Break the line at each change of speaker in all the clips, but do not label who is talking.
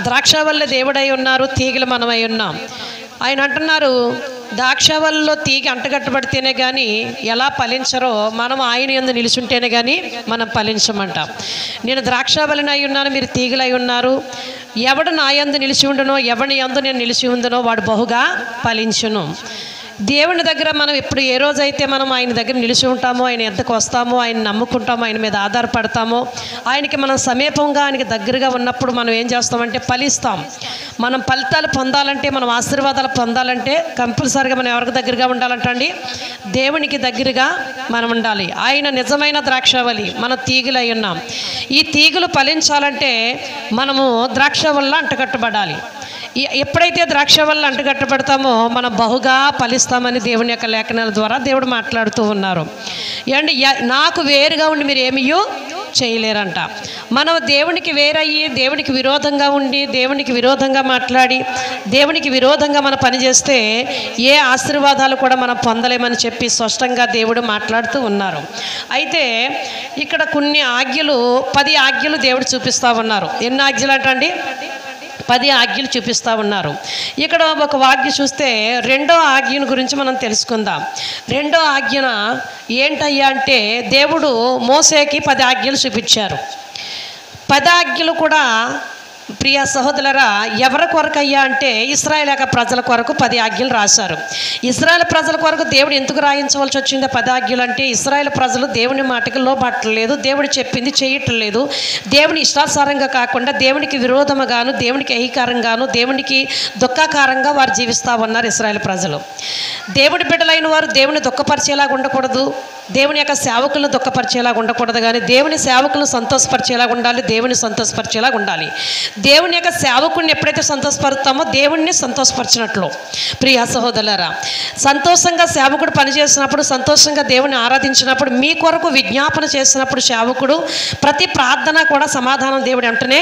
ద్రాక్షవల్లి దేవుడై ఉన్నారు, తీగలు మనమై ఉన్నాం. ఆయన అంటున్నారు, ద్రాక్షవల్లిలో తీగ అంటగట్టబడితేనే కానీ ఎలా ఫలించరో మనం ఆయన యందు నిలుచుంటేనే కానీ మనం ఫలించమంటాం. నేను ద్రాక్షవల్లిని అయి ఉన్నాను, మీరు తీగలై ఉన్నారు. ఎవడు నా యందు నిలిచి ఉండునో, ఎవని యందు నేను నిలిచి ఉందునో వాడు బహుగా ఫలించును. దేవుని దగ్గర మనం ఎప్పుడు ఏ రోజైతే మనం ఆయన దగ్గర నిలిచి ఉంటామో, ఆయన ఎంతకు వస్తామో, ఆయన నమ్ముకుంటామో, ఆయన మీద ఆధారపడతామో, ఆయనకి మనం సమీపంగా ఆయనకి దగ్గరగా ఉన్నప్పుడు మనం ఏం చేస్తామంటే ఫలిస్తాం. మనం ఫలితాలు పొందాలంటే, మనం ఆశీర్వాదాలు పొందాలంటే కంపల్సరీగా మనం ఎవరికి దగ్గరగా ఉండాలంటండి? దేవునికి దగ్గరగా మనం ఉండాలి. ఆయన నిజమైన ద్రాక్షవల్లి, మన తీగలు అయి ఉన్నాం. ఈ తీగలు ఫలించాలంటే మనము ద్రాక్షవల్లిలో అంటగట్టబడాలి. ఎప్పుడైతే ద్రాక్షవల్లి అంటగట్టబడతామో మనం బహుగా ఫలిస్తామని దేవుని యొక్క లేఖనాల ద్వారా దేవుడు మాట్లాడుతూ ఉన్నారు. ఏమండి, నాకు వేరుగా ఉండి మీరు ఏమీయూ చేయలేరంట. మనం దేవునికి వేరయ్యి, దేవునికి విరోధంగా ఉండి, దేవునికి విరోధంగా మాట్లాడి, దేవునికి విరోధంగా మనం పనిచేస్తే ఏ ఆశీర్వాదాలు కూడా మనం పొందలేమని చెప్పి స్పష్టంగా దేవుడు మాట్లాడుతూ ఉన్నారు. అయితే ఇక్కడ కొన్ని ఆజ్ఞలు, 10 ఆజ్ఞలు దేవుడు చూపిస్తూ ఉన్నారు. ఎన్ని ఆజ్ఞలు అంటండి? 10 ఆజ్ఞలు చూపిస్తూ ఉన్నారు. ఇక్కడ ఒక ఆజ్ఞ చూస్తే రెండో ఆజ్ఞను గురించి మనం తెలుసుకుందాం. రెండో ఆజ్ఞన ఏంటయ్యా అంటే, దేవుడు మోసేకి 10 ఆజ్ఞలు చూపించారు. 10 ఆజ్ఞలు కూడా ప్రియ సహోదరులారా ఎవరి కొరకు అయ్యా అంటే ఇశ్రాయేలు యొక్క ప్రజల కొరకు 10 ఆజ్ఞలు రాశారు. ఇశ్రాయేలు ప్రజల కొరకు దేవుడు ఎందుకు రాయించవలసి వచ్చిందో 10 ఆజ్ఞలు అంటే, ఇశ్రాయేలు ప్రజలు దేవుని మాటకి లోబట్టలేదు, దేవుడు చెప్పింది చేయటం లేదు, దేవుని ఇష్టానుసారంగా కాకుండా దేవునికి విరోధముగాను, దేవునికి అహికారంగాను, దేవునికి దుఃఖకారంగా వారు జీవిస్తూ ఉన్నారు. ఇశ్రాయేలు ప్రజలు దేవుడి బిడ్డలైన వారు దేవుని దుఃఖపరిచేలాగా ఉండకూడదు, దేవుని యొక్క సేవకులను దుఃఖపరిచేలాగా ఉండకూడదు, కానీ దేవుని సేవకులను సంతోషపరిచేలాగా ఉండాలి, దేవుని సంతోషపరిచేలాగా ఉండాలి. దేవుని యొక్క సేవకుని ఎప్పుడైతే సంతోషపరుతామో దేవుణ్ణి సంతోషపరిచినట్లు. ప్రియ సహోదరులారా, సంతోషంగా సేవకుడు పనిచేసినప్పుడు, సంతోషంగా దేవుని ఆరాధించినప్పుడు, మీ కొరకు విజ్ఞాపన చేసినప్పుడు సేవకుడు ప్రతి ప్రార్థన కూడా సమాధానం దేవుడు వెంటనే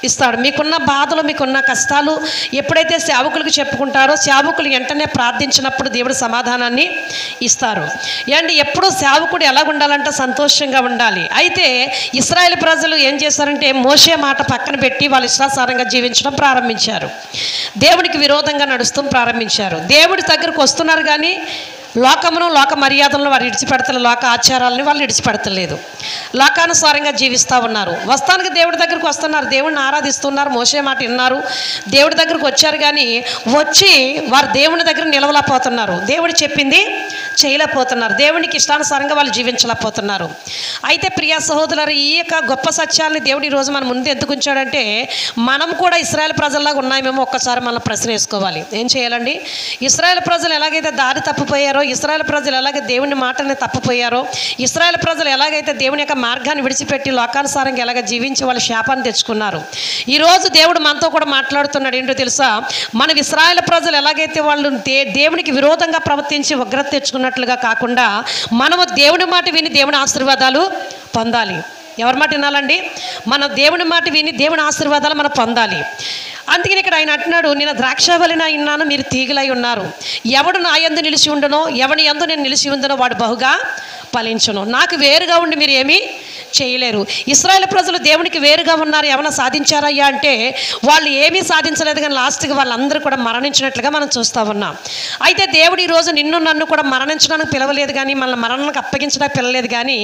ఇస్తాడు. మీకున్న బాధలు, మీకున్న కష్టాలు ఎప్పుడైతే సేవకులకు చెప్పుకుంటారో సేవకులు వెంటనే ప్రార్థించినప్పుడు దేవుడు సమాధానాన్ని ఇస్తారు. ఏంటి, ఎప్పుడు సేవకుడు ఎలా ఉండాలంటే సంతోషంగా ఉండాలి. అయితే ఇశ్రాయేలు ప్రజలు ఏం చేశారంటే మోషే మాట పక్కన పెట్టి వాళ్ళు ఇష్టానుసారంగా జీవించడం ప్రారంభించారు, దేవునికి విరోధంగా నడుస్తూ ప్రారంభించారు. దేవుడి దగ్గరకు వస్తున్నారు కానీ లోకమును, లోక మర్యాదలను వారు విడిచిపెడతలేదు, లోక ఆచారాలను వాళ్ళు విడిచిపెడతలేదు, లోకానుసారంగా జీవిస్తూ ఉన్నారు. వస్తానికి దేవుడి దగ్గరకు వస్తున్నారు, దేవుడిని ఆరాధిస్తున్నారు, మోసే మాట విన్నారు, దేవుడి దగ్గరకు వచ్చారు, కానీ వచ్చి వారు దేవుని దగ్గర నిలవలేకపోతున్నారు, దేవుడు చెప్పింది చేయలేకపోతున్నారు, దేవునికి ఇష్టానుసారంగా వాళ్ళు జీవించలేకపోతున్నారు. అయితే ప్రియ సహోదరులారా, ఈ యొక్క గొప్ప సత్యాన్ని దేవుడు ఈరోజు మన ముందు ఎందుకు ఉంచాడంటే, మనం కూడా ఇశ్రాయేలు ప్రజల్లాగా ఉన్నామేమో ఒక్కసారి మనం ప్రశ్న వేసుకోవాలి. ఏం చేయాలండి? ఇశ్రాయేలు ప్రజలు ఎలాగైతే దారి తప్పిపోయారో, ఇశ్రాయేలు ప్రజలు ఎలాగైతే దేవుని మాటని తప్పిపోయారో, ఇశ్రాయేలు ప్రజలు ఎలాగైతే దేవుని యొక్క మార్గాన్ని విడిచిపెట్టి లోకానుసారంగా ఎలాగ జీవించి వాళ్ళ శాపాన్ని తెచ్చుకున్నారు. ఈరోజు దేవుడు మనతో కూడా మాట్లాడుతున్నాడు. ఏంటో తెలుసా? మనం ఇశ్రాయేలు ప్రజలు ఎలాగైతే వాళ్ళు దేవునికి విరోధంగా ప్రవర్తించి ఉగ్రత తెచ్చుకున్నట్లుగా కాకుండా మనము దేవుని మాట విని దేవుని ఆశీర్వాదాలు పొందాలి. ఎవరి మాట వినాలండి? మన దేవుని మాట విని దేవుని ఆశీర్వాదాలు మనం పొందాలి. అందుకని ఇక్కడ ఆయన అంటున్నాడు, నేను ద్రాక్షవల్లినై ఉన్నాను, మీరు తీగలై ఉన్నారు. ఎవడు నా యందు నిలిచి ఉండనో, ఎవని యందు నేను నిలిచి ఉందనో వాడు బహుగా ఫలించును. నాకు వేరుగా ఉండి మీరు ఏమీ చేయలేరు. ఇశ్రాయేలు ప్రజలు దేవునికి వేరుగా ఉన్నారు, ఏమైనా సాధించారయ్యా అంటే వాళ్ళు ఏమీ సాధించలేదు, కానీ లాస్ట్కి వాళ్ళందరూ కూడా మరణించినట్లుగా మనం చూస్తూ ఉన్నాం. అయితే దేవుడు ఈరోజు నిన్ను నన్ను కూడా మరణించడానికి పిలవలేదు, కానీ మనల్ని మరణానికి అప్పగించడానికి పిలవలేదు, కానీ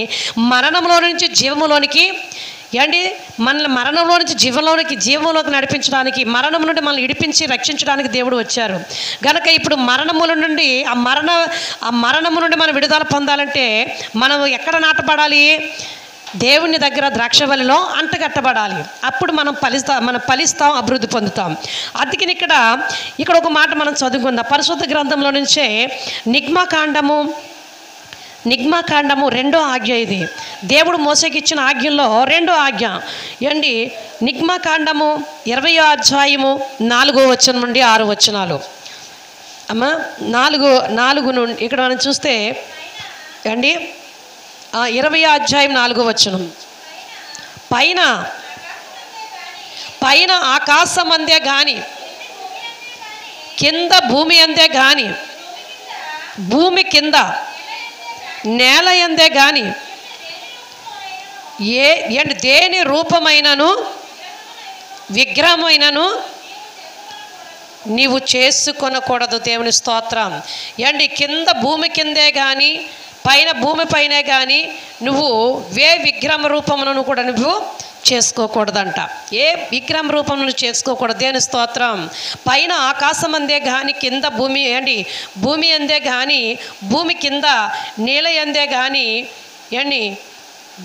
మరణంలో నుంచి జీవములోనికి ఏంటి మనల్ని మరణంలో నుంచి జీవంలోకి నడిపించడానికి, మరణం నుండి మనల్ని ఇడిపించి రక్షించడానికి దేవుడు వచ్చారు. కనుక ఇప్పుడు మరణముల నుండి ఆ మరణము నుండి మనం విడుదల పొందాలంటే మనం ఎక్కడ నాటపడాలి? దేవుని దగ్గర ద్రాక్షవల్లిలో అంటగట్టబడాలి. అప్పుడు మనం ఫలిస్తాం, అభివృద్ధి పొందుతాం. అందుకని ఇక్కడ ఒక మాట మనం చదువుకుందాం. పరిశుద్ధ గ్రంథంలో నుంచే నిగ్మాకాండము 2వ ఆజ్ఞ. ఇది దేవుడు మోసేకి ఇచ్చిన ఆజ్ఞల్లో 2వ ఆజ్ఞ. ఏంటి? నిగ్మాకాండము 20వ అధ్యాయము 4వ వచనం నుండి 6వ వచనాలు. అమ్మా 4 నుండి ఇక్కడ మనం చూస్తే అండి 20వ అధ్యాయం 4వ వచనం. పైన ఆకాశం అందే గాని, కింద భూమి అందే గాని, భూమి కింద నేల ఎందే గాని దేని రూపమైనను విగ్రహమైనను నీవు చేసుకొనకూడదు. దేవుని స్తోత్రం. ఏండి కింద భూమి కిందే కానీ పైన భూమి పైనే కానీ నువ్వు విగ్రహం రూపమును కూడా నువ్వు చేసుకోకూడదంట. ఏ విగ్రహం రూపమును చేసుకోకూడదు. దేవుని స్తోత్రం. పైన ఆకాశం అందే కానీ కింద భూమి భూమి అందే కానీ భూమి కింద నీళ్ళ అందే కానీ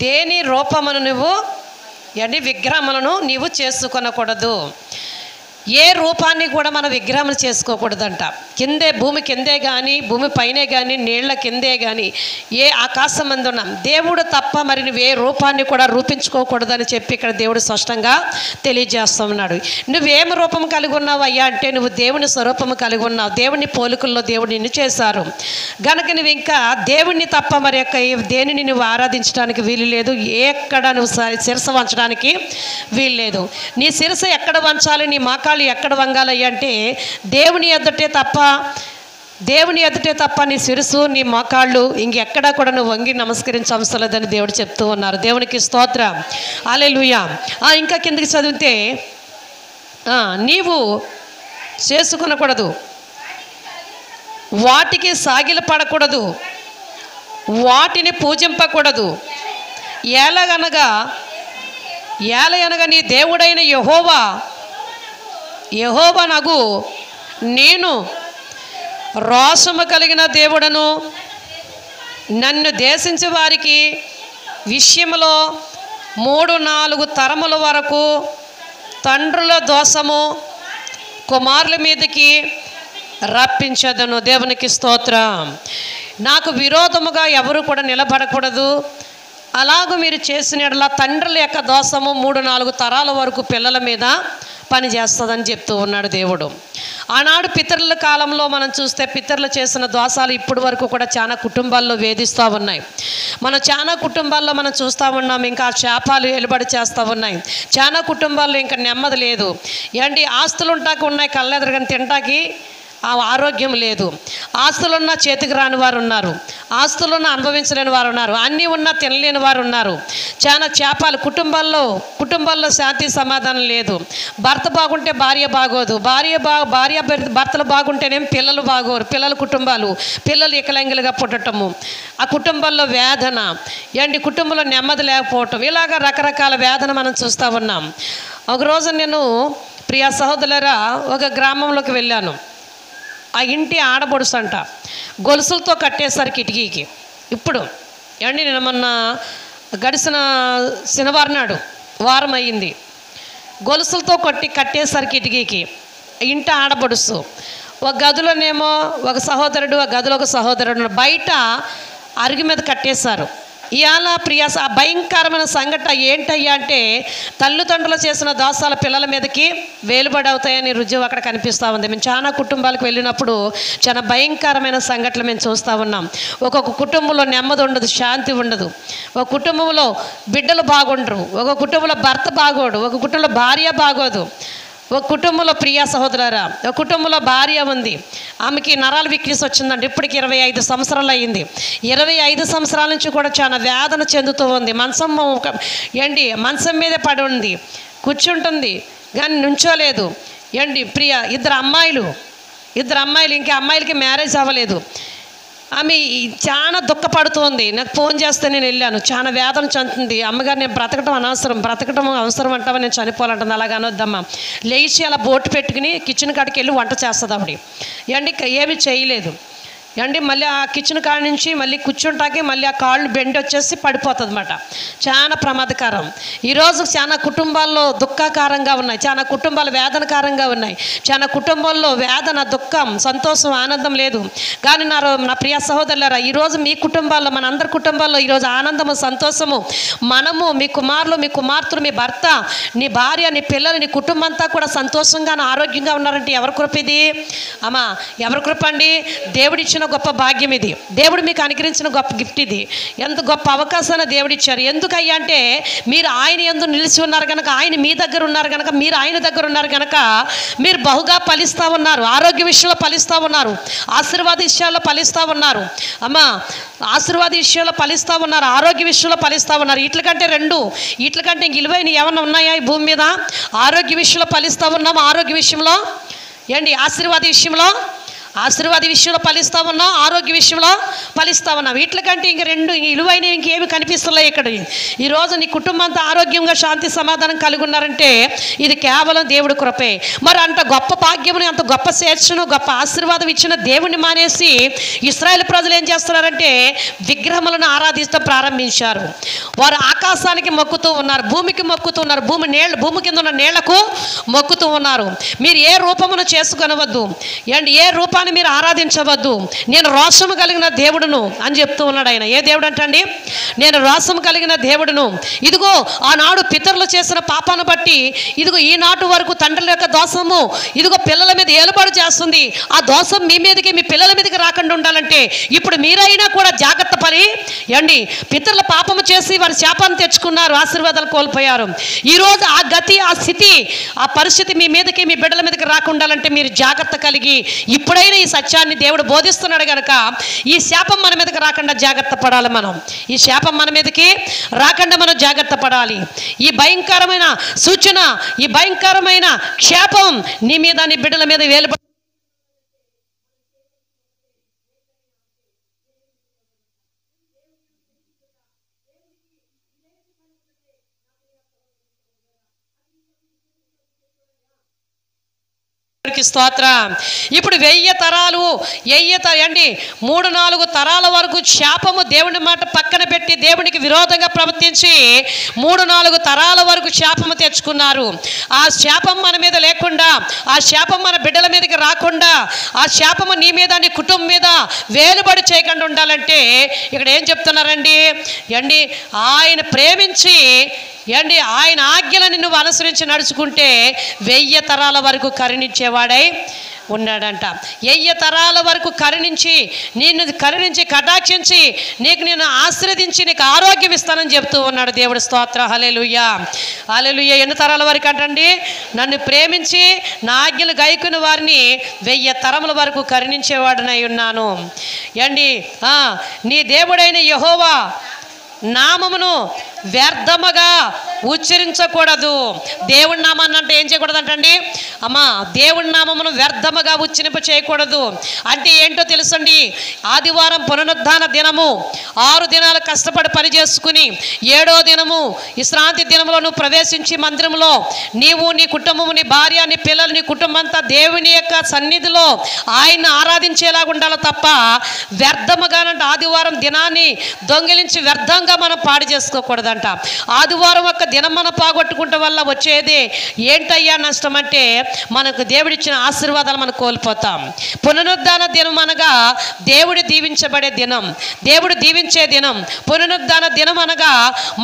దేని రూపమును నువ్వు విగ్రహములను నీవు చేసుకొనకూడదు. ఏ రూపాన్ని కూడా మనం విగ్రహములు చేసుకోకూడదంట. కిందే భూమి కిందే కానీ భూమి పైనే కానీ నీళ్ల కిందే కానీ ఏ ఆకాశం మందు ఉన్నాం దేవుడు తప్ప మరి నువ్వు ఏ రూపాన్ని కూడా రూపించుకోకూడదని చెప్పి ఇక్కడ దేవుడు స్పష్టంగా తెలియజేస్తున్నాడు. నువ్వేం రూపం కలిగి ఉన్నావు అయ్యా అంటే నువ్వు దేవుని స్వరూపము కలిగి ఉన్నావు. దేవుని పోలికల్లో దేవుడు నిన్ను చేశారు గనక నువ్వు ఇంకా దేవుణ్ణి తప్ప మరి యొక్క దేనిని నువ్వు ఆరాధించడానికి వీలు లేదు. ఎక్కడ నువ్వు శిరస వంచడానికి వీలు లేదు. నీ శిరస ఎక్కడ వంచాలి, నీ మోకాలు ఎక్కడ వంగాలయ్యా అంటే దేవుని ఎదుటే తప్ప నీ శిరసు నీ మోకాళ్ళు ఇంకెక్కడా కూడా నువ్వు వంగి నమస్కరించవసరం లేదని దేవుడు చెప్తూ ఉన్నారు. దేవునికి స్తోత్రం. హల్లెలూయా. ఇంకా కిందకి చదివితే నీవు చేసుకొనకూడదు, వాటికి సాగిలపడకూడదు, వాటిని పూజింపకూడదు. ఏలయనగా నీ దేవుడైన యెహోవా నగు నేను రోషము కలిగిన దేవుడను, నన్ను దేశించే వారికి విషయంలో 3-4 తరముల వరకు తండ్రుల దోషము కుమారుల మీదకి రప్పించదను. దేవునికి స్తోత్రం. నాకు విరోధముగా ఎవరు కూడా నిలబడకూడదు. అలాగూ మీరు చేసిన తండ్రుల యొక్క దోషము 3-4 తరాల వరకు పిల్లల మీద పని చేస్తుందని చెప్తూ ఉన్నాడు దేవుడు. ఆనాడు పితరుల కాలంలో మనం చూస్తే పితరులు చేసిన దోషాలు ఇప్పటి వరకు కూడా చాలా కుటుంబాల్లో వేధిస్తూ ఉన్నాయి. మనం చాలా కుటుంబాల్లో మనం చూస్తూ ఉన్నాం. ఇంకా శాపాలు వెలుబడి చేస్తూ ఉన్నాయి. చాలా కుటుంబాల్లో ఇంకా నెమ్మది లేదు. ఆస్తులు ఉంటాకి ఉన్నాయి, కళ్ళెదరగని తింటాకి ఆరోగ్యం లేదు. ఆస్తులున్న చేతికి రాని వారు ఉన్నారు, ఆస్తులున్న అనుభవించలేని వారు ఉన్నారు, అన్నీ ఉన్నా తినలేని వారు ఉన్నారు. చాలా శాపాలు కుటుంబాల్లో శాంతి సమాధానం లేదు. భర్త బాగుంటే భార్య బాగోదు, భార్య భర్తలు బాగుంటేనేం పిల్లలు బాగోరు, పిల్లలు వికలాంగులుగా పుట్టటము, ఆ కుటుంబంలో వేదన, కుటుంబంలో నెమ్మది లేకపోవటం, ఇలాగ రకరకాల వేదన మనం చూస్తూ ఉన్నాం. ఒకరోజు నేను ప్రియా సహోదరులారా ఒక గ్రామంలోకి వెళ్ళాను. ఆ ఇంటి ఆడబొడుసు అంట గొలుసులతో కట్టేశారు కిటికీకి. ఇప్పుడు నేను మొన్న గడిచిన శనివారం నాడు వారం అయ్యింది. గొలుసులతో కట్టేశారు కిటికీకి. ఇంటి ఆడబొడుసు ఒక గదిలోనేమో ఒక సహోదరుడు, ఒక గదిలో ఒక సహోదరుడు, బయట అరుగు మీద కట్టేశారు. ఇవాళ ఆ భయంకరమైన సంఘటన ఏంటయ్యా అంటే తల్లిదండ్రులు చేసిన దోషాల పిల్లల మీదకి వేలుబడి అవుతాయని రుజువు అక్కడ కనిపిస్తూ ఉంది. మేము చాలా కుటుంబాలకు వెళ్ళినప్పుడు చాలా భయంకరమైన సంఘటనలు మేము చూస్తూ ఉన్నాం. ఒక్కొక్క కుటుంబంలో నెమ్మది ఉండదు, శాంతి ఉండదు. ఒక కుటుంబంలో బిడ్డలు బాగుండరు, ఒక కుటుంబంలో భర్త బాగోడు, ఒక కుటుంబంలో భార్య బాగోదు. ఒక కుటుంబంలో ప్రియా సహోదరులారా ఒక కుటుంబంలో భార్య ఉంది, ఆమెకి నరాలు వీక్నెస్ వచ్చిందండి. ఇప్పటికి 25 సంవత్సరాలు అయ్యింది. 25 సంవత్సరాల నుంచి కూడా చాలా వేదన చెందుతూ ఉంది. మంచం మీదే పడి ఉంది, కూర్చుంటుంది కానీ నుంచోలేదు. ప్రియా ఇద్దరు అమ్మాయిలు ఇంకా అమ్మాయిలకి మ్యారేజ్ అవ్వలేదు. ఆమె చాలా దుఃఖపడుతోంది. నాకు ఫోన్ చేస్తే నేను వెళ్ళాను. చాలా వేదన చెందుతుంది. అమ్మగారు నేను బ్రతకటం అవసరం అంటావా, నేను చనిపోవాలంటుంది. అలాగ అనొద్దమ్మా. లేచి అలా బోటు పెట్టుకుని కిచెన్ కాడికి వెళ్ళి వంట చేస్తుంది ఆవిడ. ఏమీ చేయలేదు. మళ్ళీ ఆ కిచెన్ కాడ నుంచి మళ్ళీ కూర్చుంటాకి మళ్ళీ ఆ కాళ్ళు బెండ్ వచ్చేసి పడిపోతుంది అన్నమాట. చాలా ప్రమాదకరం. ఈరోజు చాలా కుటుంబాల్లో దుఃఖకారంగా ఉన్నాయి, చాలా కుటుంబాలు వేదనకారంగా ఉన్నాయి. చాలా కుటుంబాల్లో వేదన, దుఃఖం, సంతోషం, ఆనందం లేదు. కానీ నా ప్రియ సహోదరులారా ఈరోజు మీ కుటుంబాల్లో, మనందరి కుటుంబాల్లో ఈరోజు ఆనందము, సంతోషము, మనము, మీ కుమారులు, మీ కుమార్తెలు, మీ భర్త, నీ భార్య, నీ పిల్లలు, నీ కుటుంబం అంతా కూడా సంతోషంగా ఆరోగ్యంగా ఉన్నారంటే ఎవరి కృప ఇది? అమ్మా ఎవరి కృప అండి? దేవుడిచ్చిన గొప్ప భాగ్యం ఇది. దేవుడు మీకు అనుగ్రహించిన గొప్ప గిఫ్ట్ ఇది. ఎంత గొప్ప అవకాశాన్ని దేవుడు ఇచ్చారు. ఎందుకయ్యా అంటే మీరు ఆయన యందు నిలిచి ఉన్నారు కనుక, ఆయన మీ దగ్గర ఉన్నారు కనుక, మీరు ఆయన దగ్గర ఉన్నారు కనుక మీరు బహుగా ఫలిస్తూ ఉన్నారు. ఆరోగ్య విషయంలో ఫలిస్తూ ఉన్నారు, ఆశీర్వాద విషయాల్లో ఫలిస్తూ ఉన్నారు. అమ్మా, ఆశీర్వాద విషయంలో ఫలిస్తూ ఉన్నారు, ఆరోగ్య విషయంలో ఫలిస్తూ ఉన్నారు. వీటికంటే విలువైన ఏమన్నా ఉన్నాయా ఈ భూమి మీద? ఆరోగ్య విషయంలో ఫలిస్తూ ఉన్నాం, ఆరోగ్య విషయంలో ఆశీర్వాద విషయంలో ఫలిస్తూ ఉన్నాం, ఆరోగ్య విషయంలో ఫలిస్తూ ఉన్నాం. వీటికంటే ఇంక విలువైనవి ఇంకేమి కనిపిస్తున్నాయి ఇక్కడ. ఈరోజు నీ కుటుంబం అంతా ఆరోగ్యంగా శాంతి సమాధానం కలిగి ఉన్నారంటే ఇది కేవలం దేవుడి కృపే. మరి అంత గొప్ప భాగ్యముని, అంత గొప్ప శేషను, గొప్ప ఆశీర్వాదం ఇచ్చిన దేవుణ్ణి మానేసి ఇశ్రాయేలు ప్రజలు ఏం చేస్తున్నారంటే విగ్రహములను ఆరాధిస్తూ ప్రారంభించారు. వారు ఆకాశానికి మొక్కుతూ ఉన్నారు, భూమికి మొక్కుతూ ఉన్నారు, భూమి కింద ఉన్న నీళ్లకు మొక్కుతూ ఉన్నారు. మీరు ఏ రూపమును చేసుకొనవద్దు, ఏ రూపాన్ని మీరు ఆరాధించవద్దు, నేను రోషము కలిగిన దేవుడును అని చెప్తూ ఉన్నాడు ఆయన. ఏ దేవుడు అంటండి? నేను రోషము కలిగిన దేవుడును. ఇదిగో ఆనాడు పితరులు చేసిన పాపాన్ని బట్టి ఇదిగో ఈనాటి వరకు తండ్రుల యొక్క దోషము ఇదిగో పిల్లల మీద ఏలుబడి చేస్తుంది. ఆ దోషం మీ మీదకి, మీ పిల్లల మీదకి రాకుండా ఉండాలంటే ఇప్పుడు మీరైనా కూడా జాగ్రత్త పడి పితరుల పాపము చేసి వారి శాపాన్ని తెచ్చుకున్నారు, ఆశీర్వాదాలు కోల్పోయారు. ఈరోజు ఆ గతి, ఆ స్థితి, ఆ పరిస్థితి మీ మీదకి, మీ బిడ్డల మీదకి రాకుండాలంటే మీరు జాగ్రత్త కలిగి ఇప్పుడైనా ఈ సత్యాన్ని దేవుడు బోధిస్తున్నాడు కనుక ఈ శాపం మన మీదకి రాకుండా జాగ్రత్త పడాలి. ఈ శాపం మన మీదకి రాకుండా మనం జాగ్రత్త పడాలి. ఈ భయంకరమైన సూచన, ఈ భయంకరమైన శాపం నీ మీద, నీ బిడ్డల మీద వేలు స్తోత్రం. ఇప్పుడు 1000 తరాలు 3-4 తరాల వరకు శాపము దేవుని మాట పక్కన పెట్టి దేవునికి విరోధంగా ప్రవర్తించి 3-4 తరాల వరకు శాపము తెచ్చుకున్నారు. ఆ శాపం మన మీద లేకుండా, ఆ శాపం మన బిడ్డల మీదకి రాకుండా, ఆ శాపము నీ మీద, నీ కుటుంబం మీద వేలుబడి చేయకుండా ఉండాలంటే ఇక్కడ ఏం చెప్తున్నారండి? ఆయన ప్రేమించి ఆయన ఆజ్ఞలను నువ్వు అనుసరించి నడుచుకుంటే 1000 తరాల వరకు కరుణించేవాడై ఉన్నాడంట. 1000 తరాల వరకు కరుణించి కటాక్షించి నేను ఆశీర్వదించి నీకు ఆరోగ్యం ఇస్తానని చెప్తూ ఉన్నాడు దేవుడు. స్తోత్రం. హల్లెలూయా, హల్లెలూయా. ఎన్ని తరాల వరకు అంటండి? నన్ను ప్రేమించి నా ఆజ్ఞలు గైకుని వారిని 1000 తరముల వరకు కరుణించేవాడనై ఉన్నాను. నీ దేవుడైన యెహోవా నామమును వ్యర్థముగా ఉచ్చరించకూడదు. దేవుడి నామాన్ని అంటే ఏం చేయకూడదు అంటండి? అమ్మా, దేవుడి నామమును వ్యర్థముగా ఉచ్చరింప చేయకూడదు. అంటే ఏంటో తెలుసండి? ఆదివారం పునరుద్ధాన దినము, 6 దినాలు కష్టపడి పని చేసుకుని 7వ దినము విశ్రాంతి దినంలో నువ్వు ప్రవేశించి మందిరంలో నీవు, నీ కుటుంబము, నీ భార్య, నీ పిల్లలు, నీ కుటుంబం అంతా దేవుని యొక్క సన్నిధిలో ఆయన ఆరాధించేలాగా ఉండాలి తప్ప వ్యర్థముగానంటే ఆదివారం దినాన్ని దొంగిలించి వ్యర్థంగా మనం పాడు చేసుకోకూడదంట. ఆదివారం ఒక దినం మనం పోగొట్టుకుంటే వల్ల వచ్చేది ఏంటయ్యా నష్టం అంటే మనకు దేవుడిచ్చిన ఆశీర్వాదాలు మనం కోల్పోతాం. పునరుద్ధాన దినం అనగా దేవుడు దీవించబడే దినం, దేవుడు దీవించే దినం. పునరుద్ధాన దినం అనగా